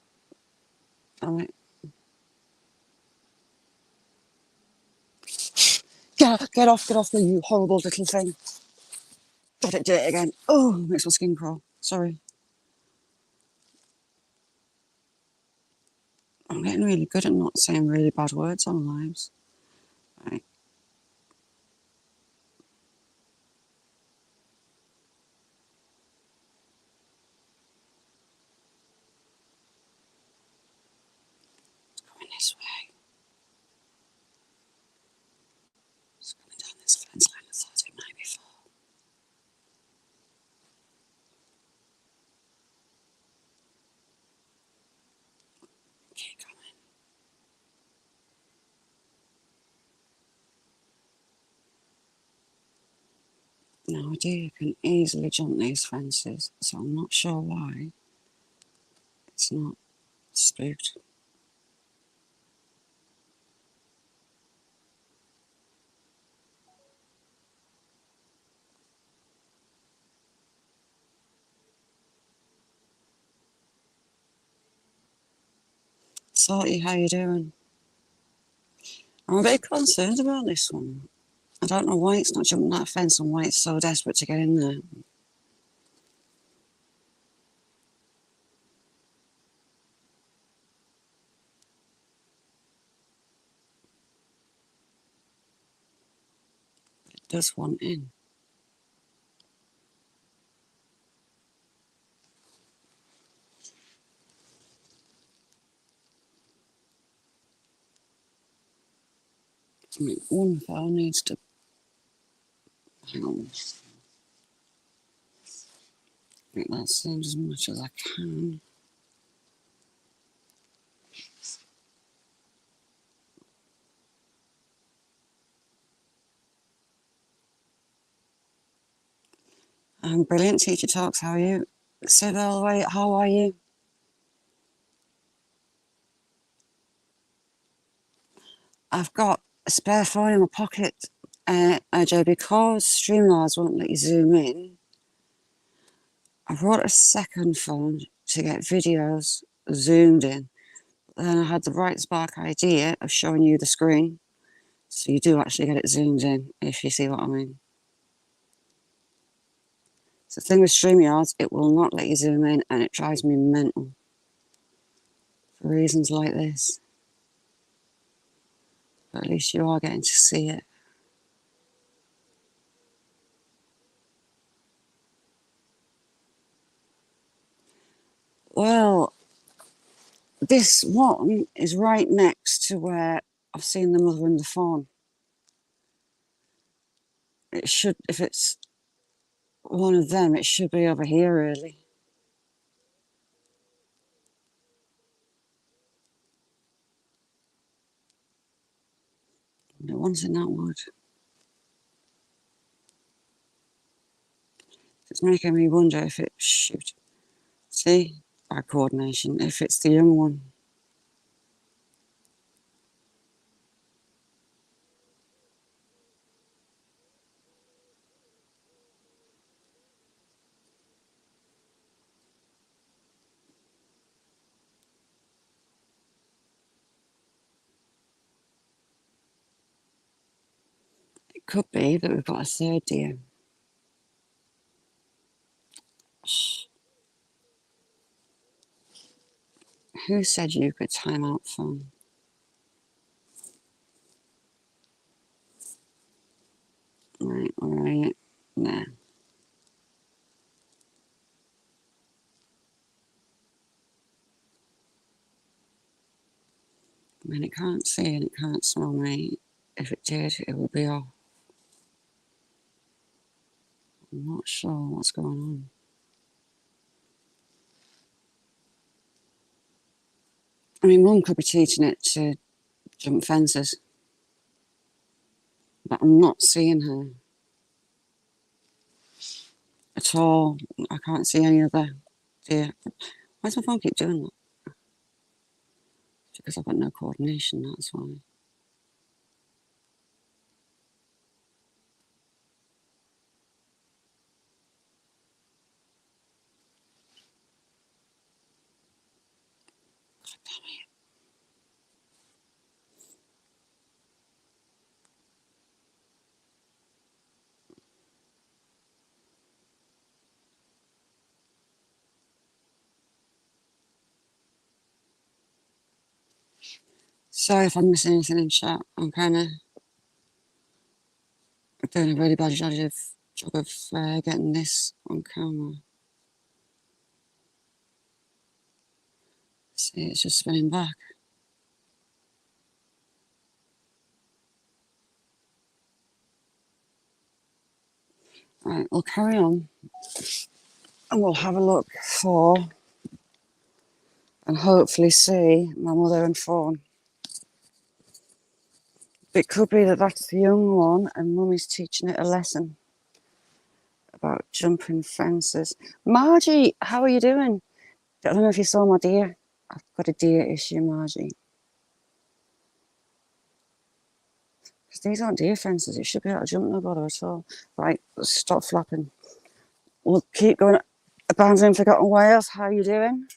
damn it. Get off, you horrible little thing. Got it, do it again. Oh, makes my skin crawl. Sorry. I'm getting really good at not saying really bad words on lives. Right. It's going this way. It's coming down this fence line. I thought it might before. Keep going. Now, a deer can easily jump these fences, so I'm not sure why it's not spooked. Salty, how you doing? I'm a bit concerned about this one. I don't know why it's not jumping that fence and why it's so desperate to get in there. It does want in. I mean, one file needs to... Hang on. Make that sound as much as I can. Brilliant teacher talks, how are you? Say that all the way, how are you? I've got a spare phone in my pocket, AJ, because Streamlabs won't let you zoom in. I brought a second phone to get videos zoomed in. Then I had the bright spark idea of showing you the screen, so you do actually get it zoomed in, if you see what I mean. So the thing with StreamYards, it will not let you zoom in, and it drives me mental for reasons like this. But at least you are getting to see it. Well, this one is right next to where I've seen the mother and the fawn. It should, if it's one of them, it should be over here, really. The one's in that wood. It's making me wonder if it, shoot. See? Bad coordination. If it's the young one. could be that we've got a third deer. Who said you could time out fawn? Right, all right. Nah. I mean, it can't see and it can't smell me. If it did, it would be off. I'm not sure what's going on. I mean, Mum could be teaching it to jump fences, but I'm not seeing her at all. I can't see any other deer. Why does my phone keep doing that? Because I've got no coordination, that's why. God damn it. Sorry if I'm missing anything in chat. I'm kind of doing a really bad job of getting this on camera. See, it's just spinning back. Right, we'll carry on and we'll have a look for and hopefully see my mother and fawn. It could be that that's the young one and Mummy's teaching it a lesson about jumping fences. Margie, how are you doing? I don't know if you saw my deer. I've got a deer issue, Margie. Because these aren't deer fences. It should be able to jump no bother at all. Right, let's stop flapping. We'll keep going. Bands in Forgotten Wales, how are you doing?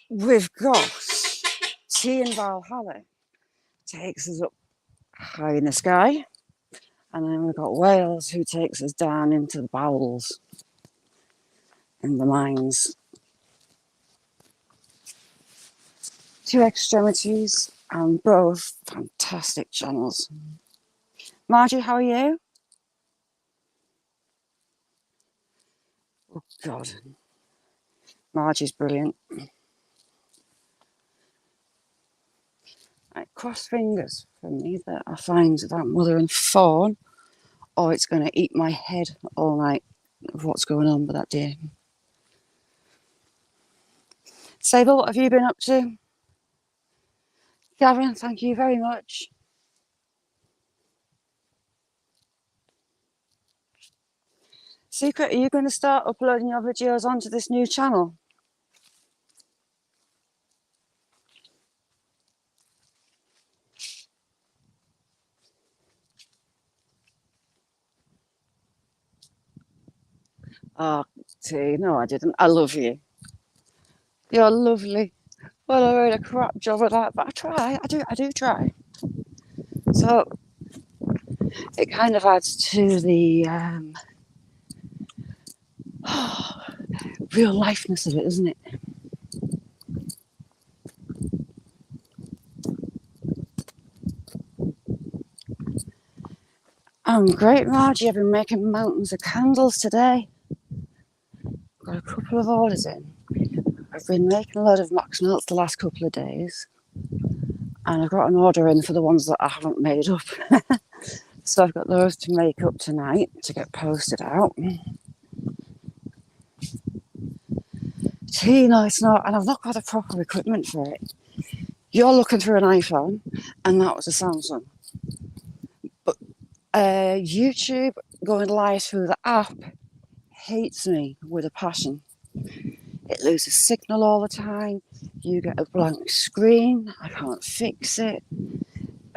We've got Tea in Valhalla. Takes us up high in the sky. And then we've got Wales, who takes us down into the bowels in the mines. Two extremities and both fantastic channels. Margie, how are you? Oh, God. Margie's brilliant. Right, cross fingers for me that I find that mother and fawn, or it's going to eat my head all night of what's going on with that deer. Sable, what have you been up to? Gavin, thank you very much. Secret, are you going to start uploading your videos onto this new channel? Oh, T, no, I didn't. I love you. You're lovely. Well, I made a crap job of that, but I try. I do try. So it kind of adds to the real lifeness of it, doesn't it? Great, Margie. I've been making mountains of candles today. Got a couple of orders in. I've been making a load of Max melts the last couple of days. And I've got an order in for the ones that I haven't made up. So I've got those to make up tonight to get posted out. No, it's not. And I've not got the proper equipment for it. You're looking through an iPhone, and that was a Samsung. But YouTube going live through the app hates me with a passion. It loses signal all the time. You get a blank screen. I can't fix it.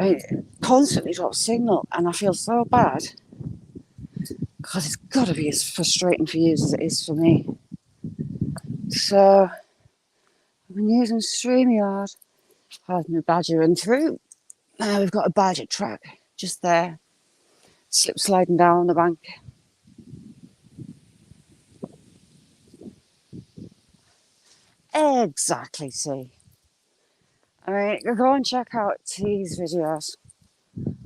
It constantly drops signal, and I feel so bad because it's got to be as frustrating for you as it is for me. So I've been using StreamYard. Had my badger and through. Now we've got a badger track just there, slip sliding down the bank. Exactly, see. I mean, go and check out T's videos.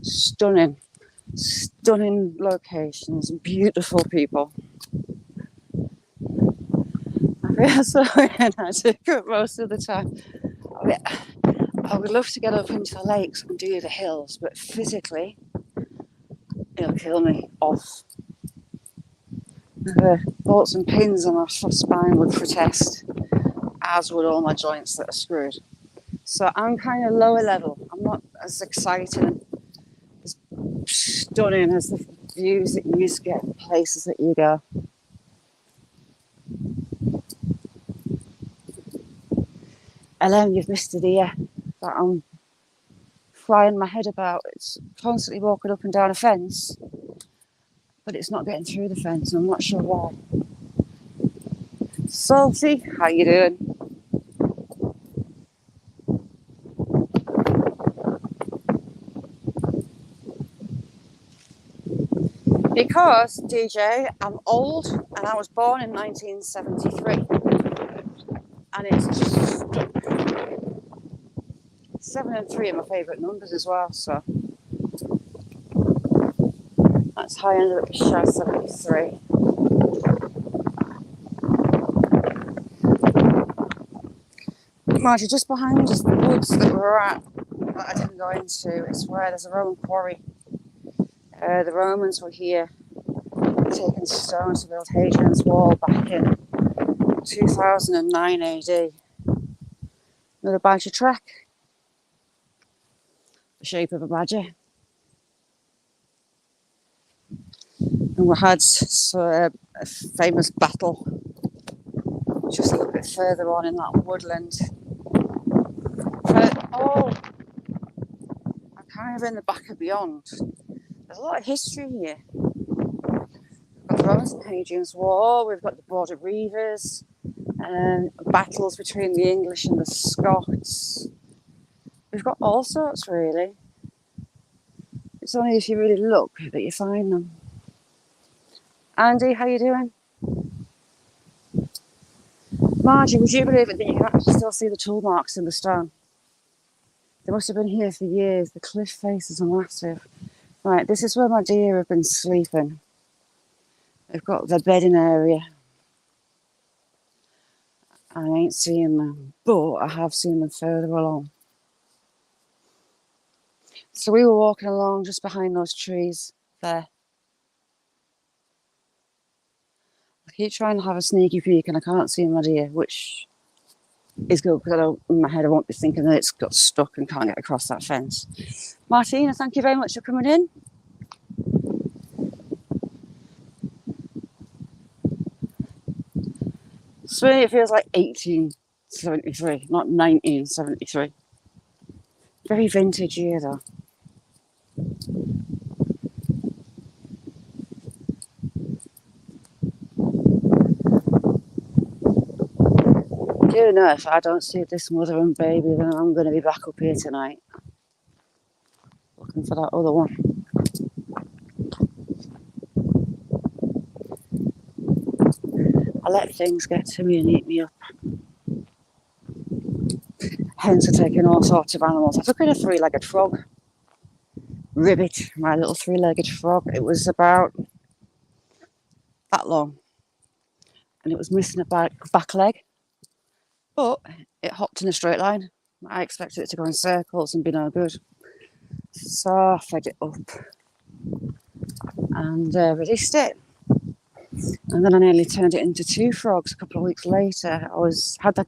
Stunning, stunning locations, beautiful people. I feel so inadequate most of the time. I mean, I would love to get up into the lakes and do the hills, but physically, it'll kill me off. The bolts and pins on my spine would protest, as would all my joints that are screwed. So I'm kind of lower level. I'm not as exciting, as stunning as the views that you used to get, the places that you go. Ellen, you've missed it here. That I'm frying my head about. It's constantly walking up and down a fence, but it's not getting through the fence, and I'm not sure why. Salty, how you doing? Because, DJ, I'm old and I was born in 1973. And it's just stuck. 7 and 3 are my favourite numbers as well, so that's how I ended up with Shah 73. Margie, just behind us, the woods that we're at, that I didn't go into, it's where there's a Roman quarry. The Romans were here taking stone to build Hadrian's Wall back in 2009 AD. Another badger track, the shape of a badger. And we had a famous battle just a little bit further on in that woodland. But, I'm kind of in the back of beyond. There's a lot of history here. We've got the Romans and Hadrian's War, we've got the Border Reivers, battles between the English and the Scots. We've got all sorts, really. It's only if you really look that you find them. Andy, how you doing? Margie, would you believe it that you can actually still see the tool marks in the stone? They must have been here for years. The cliff faces are massive. Right, this is where my deer have been sleeping. They've got their bedding area. I ain't seeing them, but I have seen them further along. So we were walking along just behind those trees there. I keep trying to have a sneaky peek and I can't see my deer, which is good because in my head I won't be thinking that it's got stuck and can't get across that fence. Martina, thank you very much for coming in. So it feels like 1873, not 1973. Very vintage year though. Do you know, if I don't see this mother and baby, then I'm going to be back up here tonight. Looking for that other one. I let things get to me and eat me up. Hence, I'm taking all sorts of animals. I took in a 3-legged frog. Ribbit, my little 3-legged frog. It was about that long. And it was missing a back leg. But it hopped in a straight line. I expected it to go in circles and be no good. So I fed it up and released it. And then I nearly turned it into 2 frogs a couple of weeks later. I had the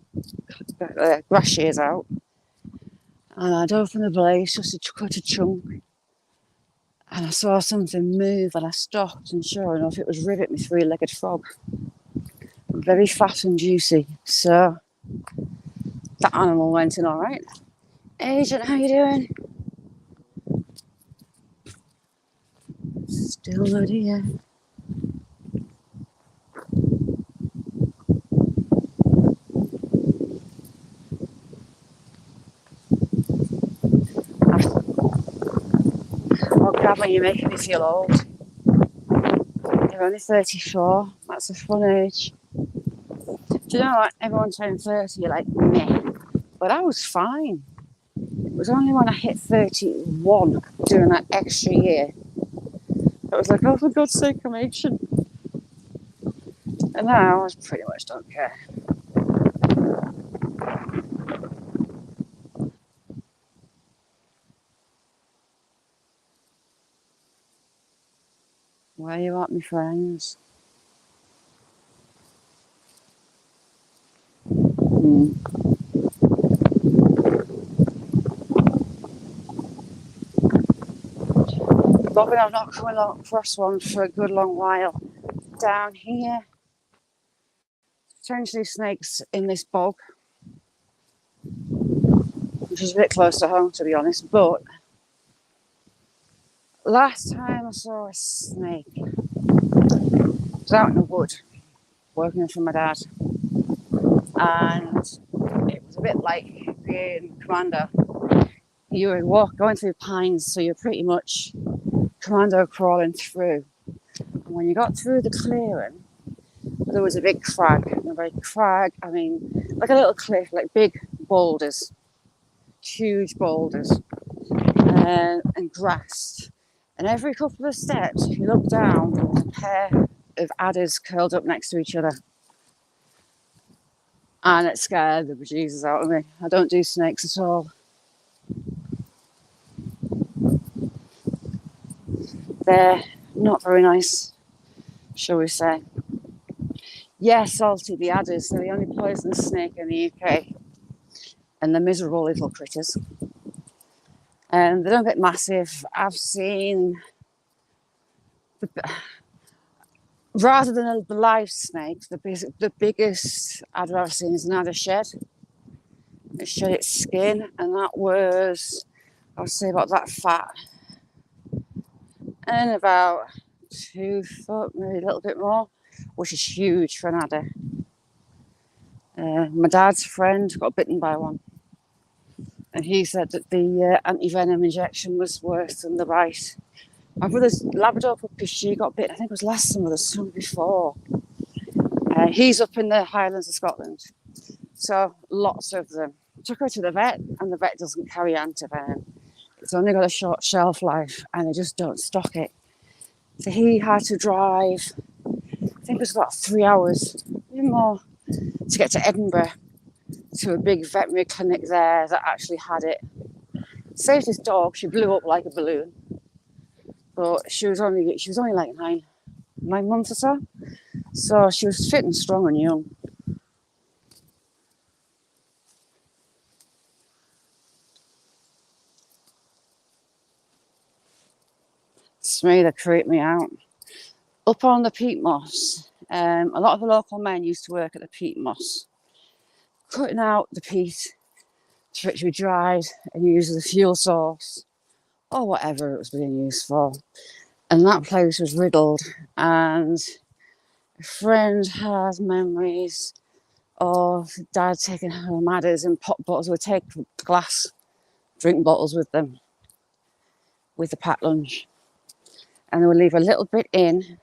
grass shears out and I'd opened the blaze just to cut a chunk. And I saw something move and I stopped, and sure enough, it was Ribbit, my 3-legged frog. Very fat and juicy. So that animal went in all right. Agent, how you doing? Still not here. when you're making me feel old. You're only 34. That's a fun age. Do you know what? Everyone turns 30, you're like, meh. But I was fine. It was only when I hit 31, doing that extra year, I was like, oh, for God's sake, I'm ancient. And now I pretty much don't care. Where you at, my friends? Robin, I've not come along across one for a good long while. Down here, potentially snakes in this bog, which is a bit close to home, to be honest. But last time I saw a snake, I was out in the wood working for my dad, and it was a bit like being commando. You were going through pines, so you're pretty much commando crawling through. And when you got through the clearing, there was a big crag. And a big crag, I mean, like a little cliff, like big boulders, huge boulders, and grass. And every couple of steps, if you look down, there was a pair of adders curled up next to each other. And it scared the bejesus out of me. I don't do snakes at all. They're not very nice, shall we say. Yeah, salty, the adders. They're the only poisonous snake in the UK. And they're miserable little critters. And they don't get massive. I've seen, rather than the live snake, the biggest adder I've seen is an adder shed. It shed its skin, and that was, I would say, about that fat. And about 2 foot, maybe a little bit more, which is huge for an adder. My dad's friend got bitten by one. And he said that the anti-venom injection was worse than the bite. My brother's Labrador puppy, she got bitten, I think it was last summer, the summer before. He's up in the Highlands of Scotland. So lots of them. Took her to the vet, and the vet doesn't carry antivenom. It's only got a short shelf life, and they just don't stock it. So he had to drive, I think it was about 3 hours, even more, to get to Edinburgh, to a big veterinary clinic there that actually had it. Saved his dog. She blew up like a balloon, but she was only like 9 months or so. So she was fit and strong and young. Smee, they creep me out. Up on the peat moss, a lot of the local men used to work at the peat moss, cutting out the peat for it to be dried and used as a fuel source or whatever it was being used for. And that place was riddled, and a friend has memories of dad taking home adders and pop bottles. Would take glass drink bottles with them with the packed lunch, and they would leave a little bit in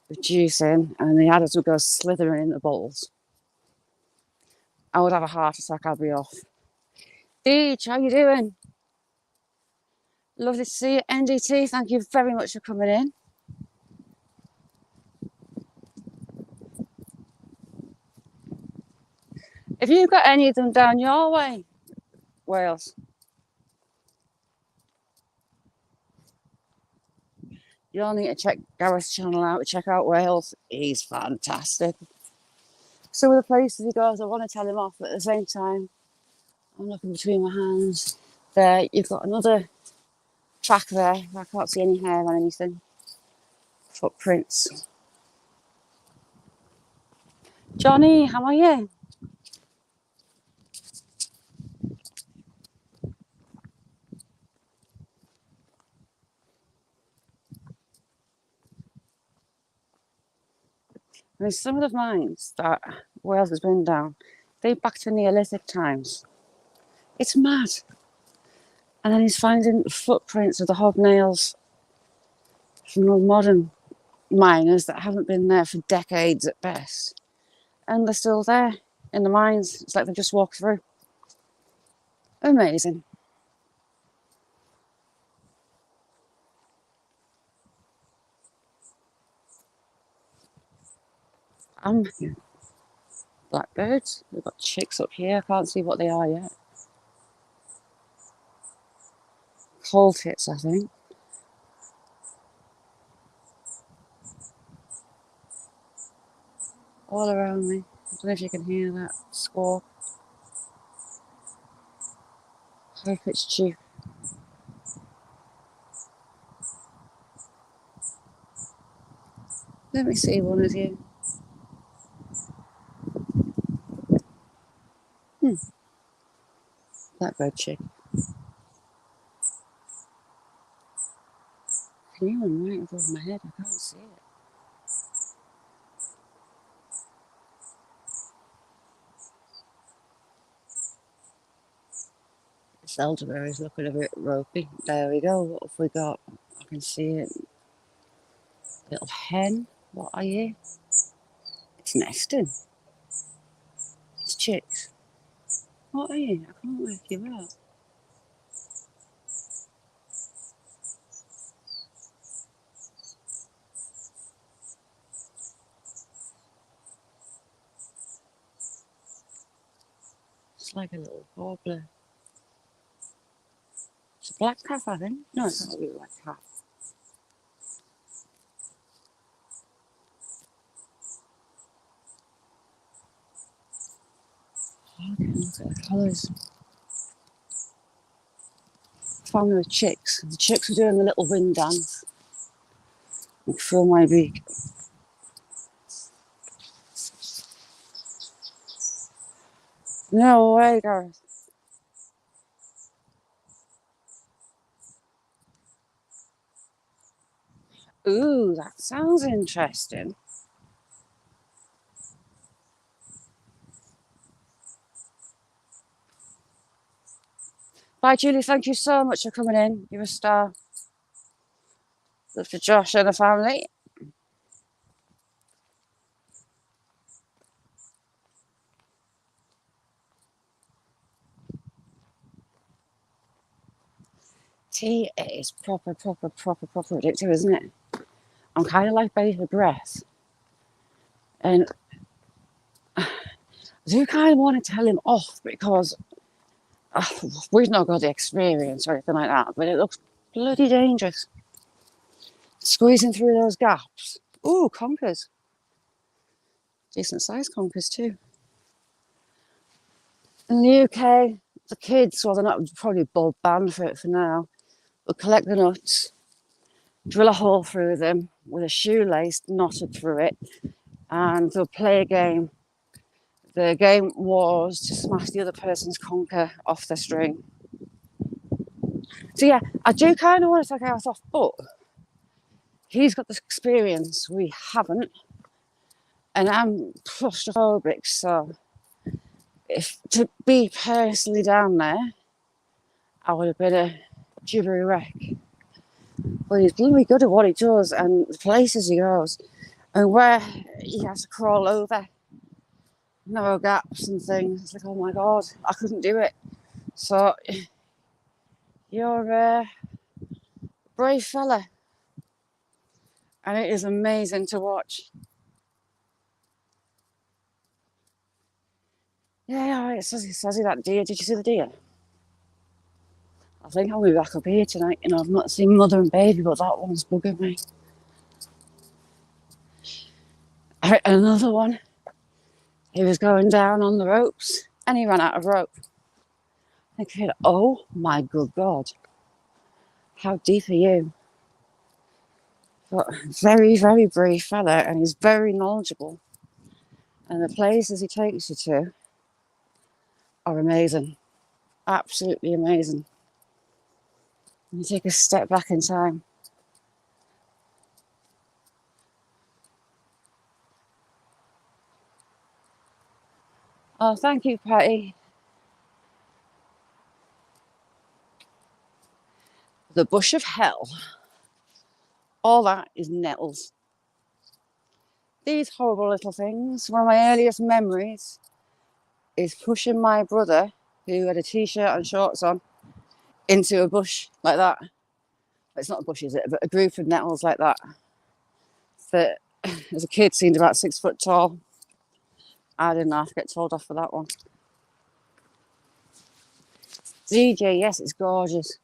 with juice in, and the adders would go slithering in the bowls. I would have a heart attack. I'd be off. Deej, how you doing? Lovely to see you. NDT, thank you very much for coming in. Have you got any of them down your way, Wales? You'll need to check Gareth's channel out, check out Wales. He's fantastic. Some of the places he goes, I want to tell him off, but at the same time, I'm looking between my hands. There, you've got another track there. I can't see any hair on anything. Footprints. Johnny, how are you? I mean, some of the mines that Wales has been down, they back to Neolithic times. It's mad. And then he's finding footprints of the hobnails from the modern miners that haven't been there for decades at best. And they're still there in the mines. It's like they've just walked through. Amazing. Blackbirds. We've got chicks up here. I can't see what they are yet. Coal tits, I think. All around me. I don't know if you can hear that squawk. High pitched cheep. Let me see one of you. Blackbird chick. Can you even right above my head? I can't see it. This elderberry is looking a bit ropey. There we go. What have we got? I can see it. Little hen. What are you? It's nesting. It's chicks. What are you? I can't work you out. It's like a little warbler. It's a black calf, I think. No, it's not a real black calf. Okay, look at the colours. Found the chicks. The chicks were doing the little wing dance. I can feel my beak. No way, Gareth. Ooh, that sounds interesting. Bye, Julie. Thank you so much for coming in. You're a star. Love to Josh and the family. Tea is proper addictive, isn't it? I'm kind of like baby breath. And I do kind of want to tell him off because we've not got the experience or anything like that, but it looks bloody dangerous. Squeezing through those gaps. Ooh, conkers. Decent sized conkers too. In the UK, the kids, well, they're not probably banned for it for now, but collect the nuts, drill a hole through them with a shoelace knotted through it, and they'll play a game. The game was to smash the other person's conker off the string. So yeah, I do kind of want to take our house off, but he's got this experience we haven't, and I'm claustrophobic, so if to be personally down there, I would have been a jibbery wreck. But he's bloody good at what he does and the places he goes, and where he has to crawl over narrow gaps and things. It's like, oh my god, I couldn't do it. So you're a brave fella, and it is amazing to watch. Yeah, it says that deer. Did you see the deer? I think I'll be back up here tonight. You know, I've not seen mother and baby, but that one's bugging me. Another one. He was going down on the ropes and he ran out of rope. Thinking, oh my good God, how deep are you? But very, very brave fella, and he's very knowledgeable. And the places he takes you to are amazing. Absolutely amazing. You take a step back in time. Oh, thank you, Patty. The bush of hell. All that is nettles. These horrible little things. One of my earliest memories is pushing my brother, who had a t-shirt and shorts on, into a bush like that. It's not a bush, is it? But a group of nettles like that. That, as a kid, seemed about 6 foot tall. I didn't have to get told off for that one. DJ, yes, it's gorgeous.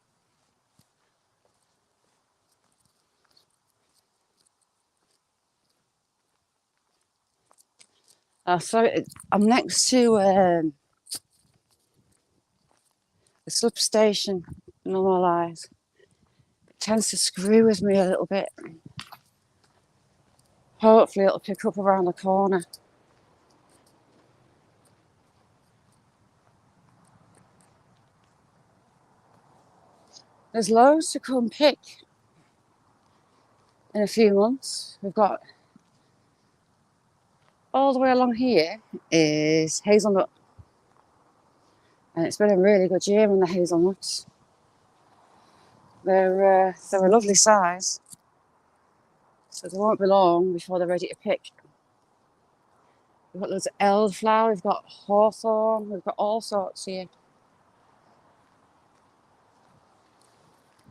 So I'm next to the substation. No more lies. It tends to screw with me a little bit. Hopefully it'll pick up around the corner. There's loads to come pick in a few months. We've got all the way along here is hazelnut. And it's been a really good year in the hazelnuts. They're a lovely size. So they won't be long before they're ready to pick. We've got loads of elderflower, we've got hawthorn, we've got all sorts here.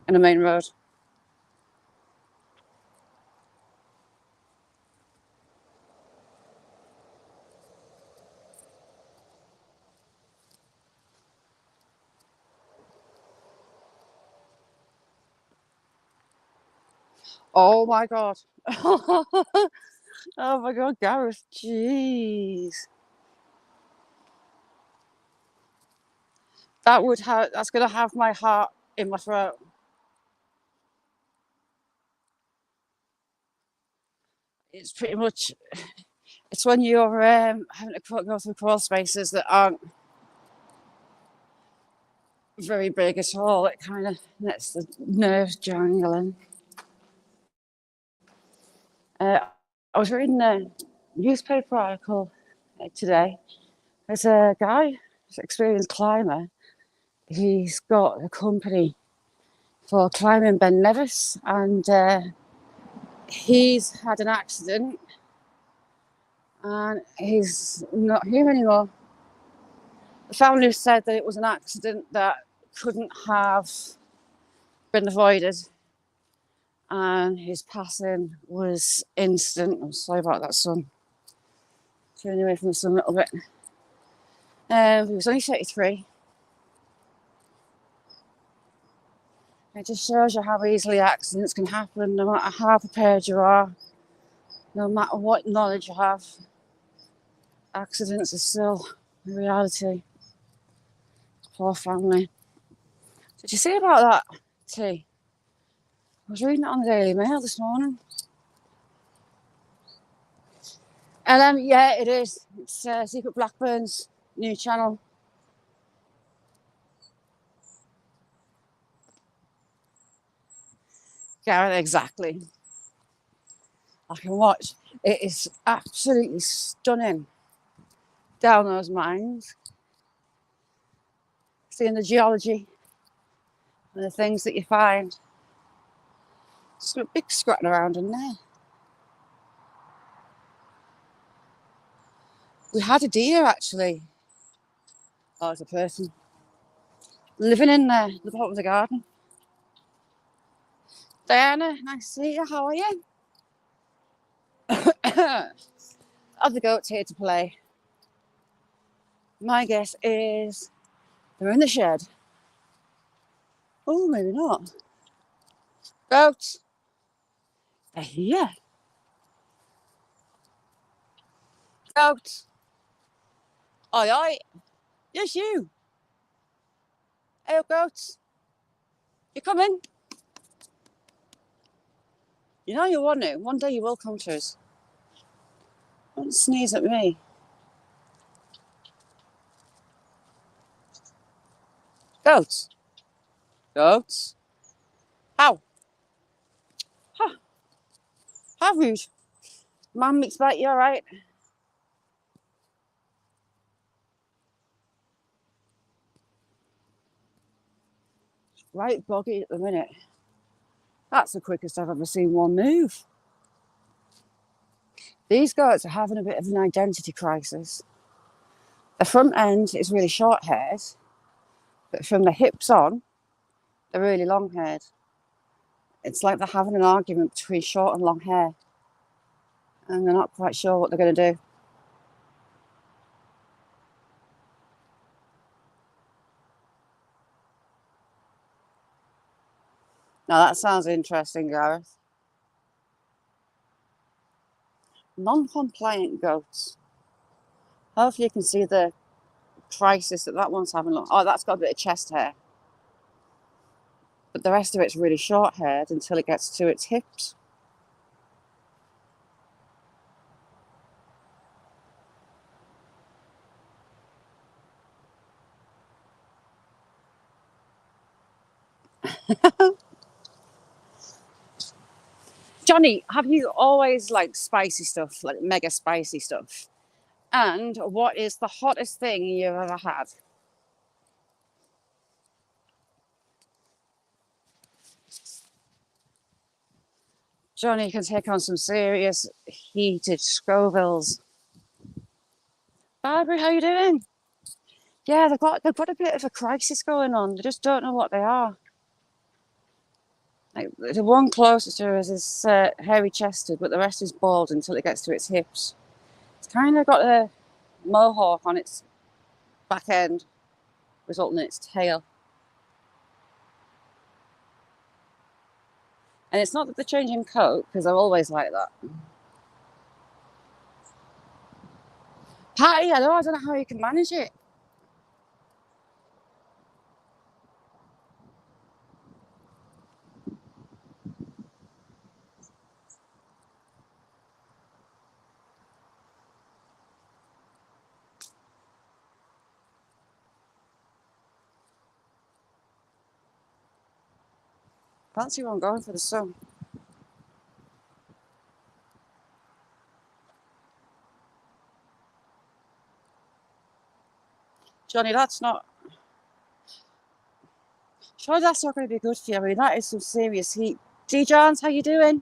In the main road. Oh my God. Oh my God, Gareth, jeez. That's gonna have my heart in my throat. It's pretty much, it's when you're having to go through crawl spaces that aren't very big at all. It kind of lets the nerves jangling. I was reading a newspaper article today. There's a guy, an experienced climber. He's got a company for climbing Ben Nevis, and he's had an accident, and he's not here anymore. The family said that it was an accident that couldn't have been avoided, and his passing was instant. I'm sorry about that, son. Turning away from the sun a little bit. He was only 33. It just shows you how easily accidents can happen, no matter how prepared you are, no matter what knowledge you have. Accidents are still a reality. Poor family. Did you see about that, T? I was reading it on the Daily Mail this morning. And yeah, it is. It's Secret Blackburn's new channel. Gareth, exactly. I can watch. It is absolutely stunning down those mines. Seeing the geology and the things that you find. Just a big scratching around in there. We had a deer actually. Oh, it's a person living in there, the bottom of the garden. Diana, nice to see you. How are you? Are the goats here to play? My guess is they're in the shed. Oh, maybe not. Goats. They're here. Goats. Oi, oi. Yes, you. Hey, goats. You coming? You know you want to. One day you will come to us. Don't sneeze at me. Goats. Goats. How? Huh. How rude. Mum mixed back, you alright? Right boggy at the minute. That's the quickest I've ever seen one move. These goats are having a bit of an identity crisis. The front end is really short haired, but from the hips on, they're really long haired. It's like they're having an argument between short and long hair, and they're not quite sure what they're going to do. Now that sounds interesting, Gareth. Non-compliant goats. Hopefully you can see the crisis that one's having. Oh, that's got a bit of chest hair. But the rest of it's really short-haired until it gets to its hips. Johnny, have you always liked spicy stuff, like mega spicy stuff? And what is the hottest thing you've ever had? Johnny can take on some serious heated Scovilles. Barbara, how you doing? Yeah, they've got a bit of a crisis going on. They just don't know what they are. Like, the one closest to her is hairy chested, but the rest is bald until it gets to its hips. It's kind of got a mohawk on its back end, resulting in its tail. And it's not that they're changing coat, because they're always like that. Patty, I don't know how you can manage it. Fancy one going for the sun. Johnny, that's not... Sure, that's not going to be good for you. I mean, that is some serious heat. D. Johns, how you doing?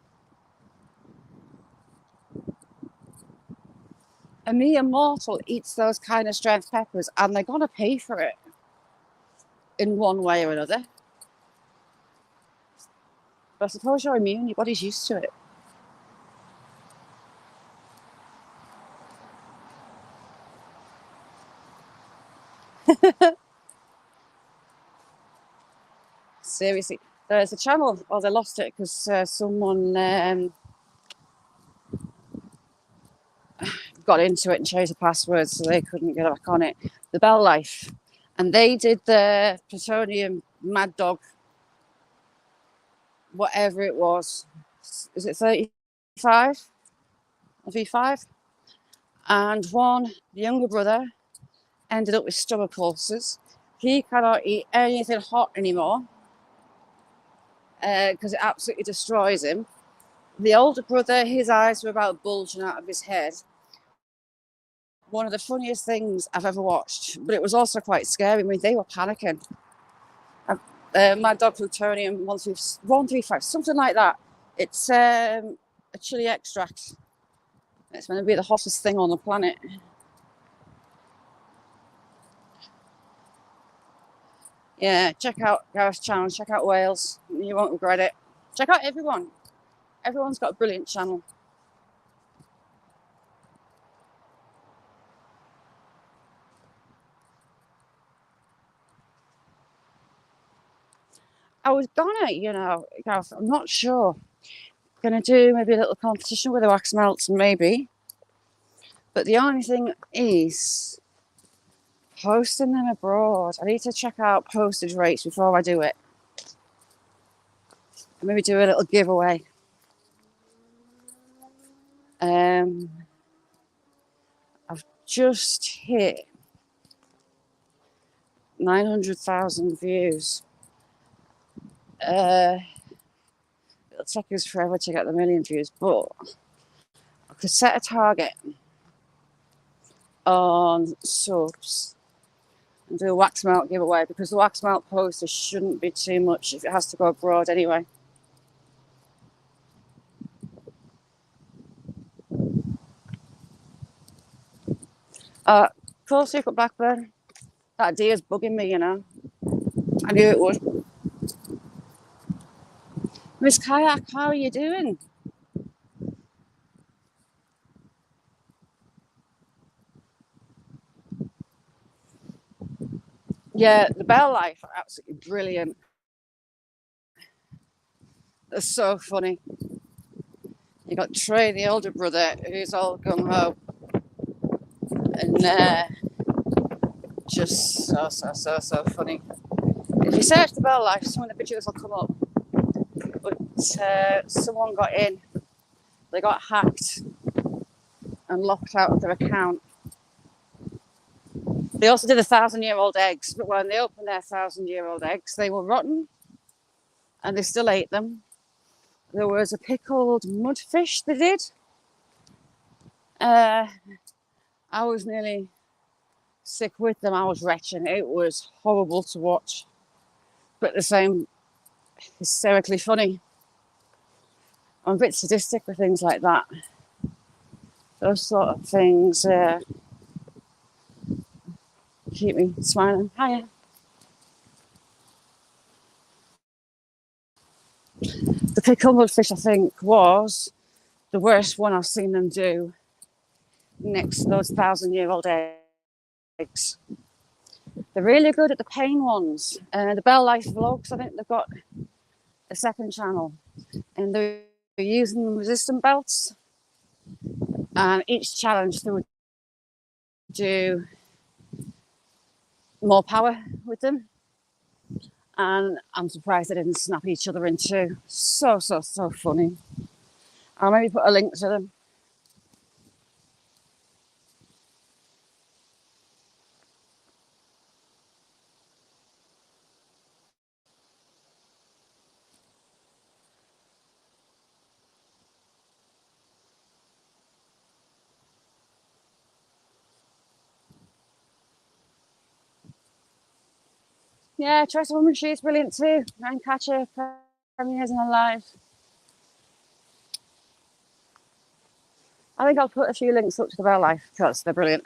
A mere mortal eats those kind of strength peppers, and they're going to pay for it in one way or another. But I suppose you're immune, your body's used to it. Seriously, there's a channel, well, they lost it because someone got into it and changed the password so they couldn't get back on it. The Bell Life. And they did the plutonium Mad Dog, whatever it was. Is it 35? Or V5? And one, the younger brother, ended up with stomach ulcers. He cannot eat anything hot anymore because it absolutely destroys him. The older brother, his eyes were about bulging out of his head. One of the funniest things I've ever watched, but it was also quite scary. I mean, they were panicking. Mad Dog Plutonium 135, something like that. It's a chili extract. It's going to be the hottest thing on the planet. Yeah, check out Gareth's channel, check out Wales. You won't regret it. Check out everyone. Everyone's got a brilliant channel. I was gonna, Gareth, I'm not sure. Gonna do maybe a little competition with the wax melts, maybe. But the only thing is posting them abroad. I need to check out postage rates before I do it. And maybe do a little giveaway. I've just hit 900,000 views. It'll take us forever to get the million views, but I could set a target on subs and do a wax melt giveaway, because the wax melt posters shouldn't be too much if it has to go abroad anyway. Cool secret blackbird. That deer's bugging me, you know. I knew it would. Miss Kayak, how are you doing? Yeah, the bell life are absolutely brilliant. They're so funny. You got Trey, the older brother, who's all gung ho, and just so funny. If you search the bell life, some of the videos will come up. But someone got in, they got hacked and locked out of their account. They also did 1,000-year-old eggs, but when they opened their 1,000-year-old eggs, they were rotten, and they still ate them. There was a pickled mudfish they did. I was nearly sick with them. I was retching. It was horrible to watch, but the same hysterically funny. I'm a bit sadistic with things like that. Those sort of things keep me smiling. Hiya. The pickled mudfish, I think, was the worst one I've seen them do next to those 1,000-year-old eggs. They're really good at the pain ones. The Bell Life vlogs, I think they've got a second channel, and they're using resistant belts. And each challenge they would do more power with them. And I'm surprised they didn't snap each other in two. So funny. I'll maybe put a link to them. Yeah, Tracy Woman, she's brilliant too. Ryan Catcher premieres in her live. I think I'll put a few links up to the Bell Life because they're brilliant.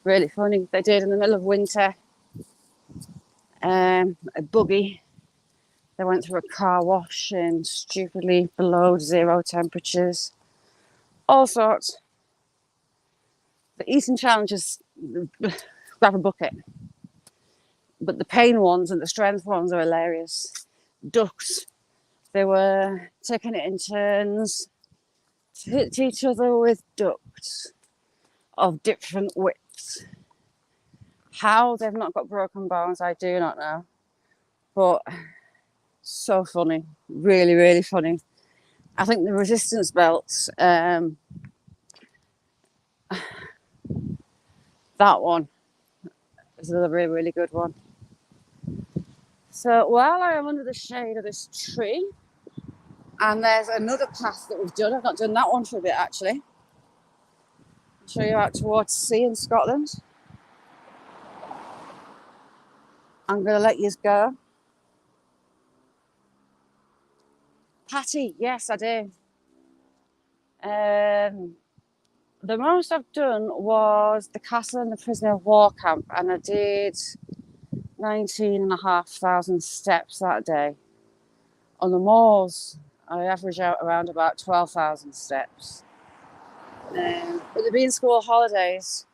Really funny. They did in the middle of winter. A buggy. They went through a car wash in stupidly below 0 temperatures. All sorts. The eating challenges, grab a bucket. But the pain ones and the strength ones are hilarious. Ducks. They were taking it in turns to hit each other with ducks of different widths. How they've not got broken bones, I do not know. But so funny. Really funny. I think the resistance belts, that one is another really good one. So while I am under the shade of this tree, and there's another path that we've done. I've not done that one for a bit actually. I'll show you out towards sea in Scotland. I'm going to let you go. Patty, yes, I do. The most I've done was the castle and the prisoner of war camp, and I did 19,500 steps that day. On the moors, I average out around about 12,000 steps. But they've been school holidays,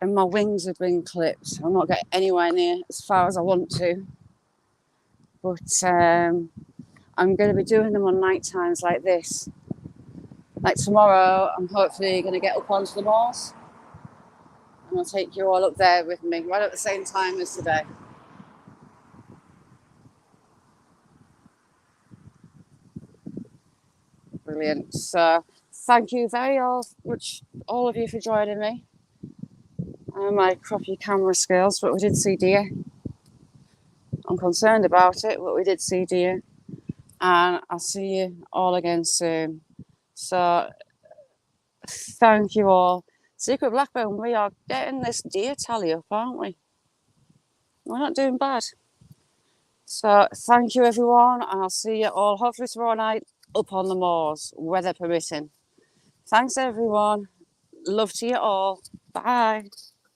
and my wings have been clipped. I'm not getting anywhere near as far as I want to. But I'm going to be doing them on night times like this. Like tomorrow, I'm hopefully going to get up onto the moors. And I'll take you all up there with me, right at the same time as today. Brilliant. So thank you very much, all of you, for joining me. My crappy camera skills, but we did see deer. I'm concerned about it, but we did see deer. And I'll see you all again soon. So thank you all. Secret Blackburn, we are getting this deer tally up, aren't we? We're not doing bad. So thank you everyone, and I'll see you all hopefully tomorrow night up on the moors, weather permitting. Thanks everyone. Love to you all. Bye.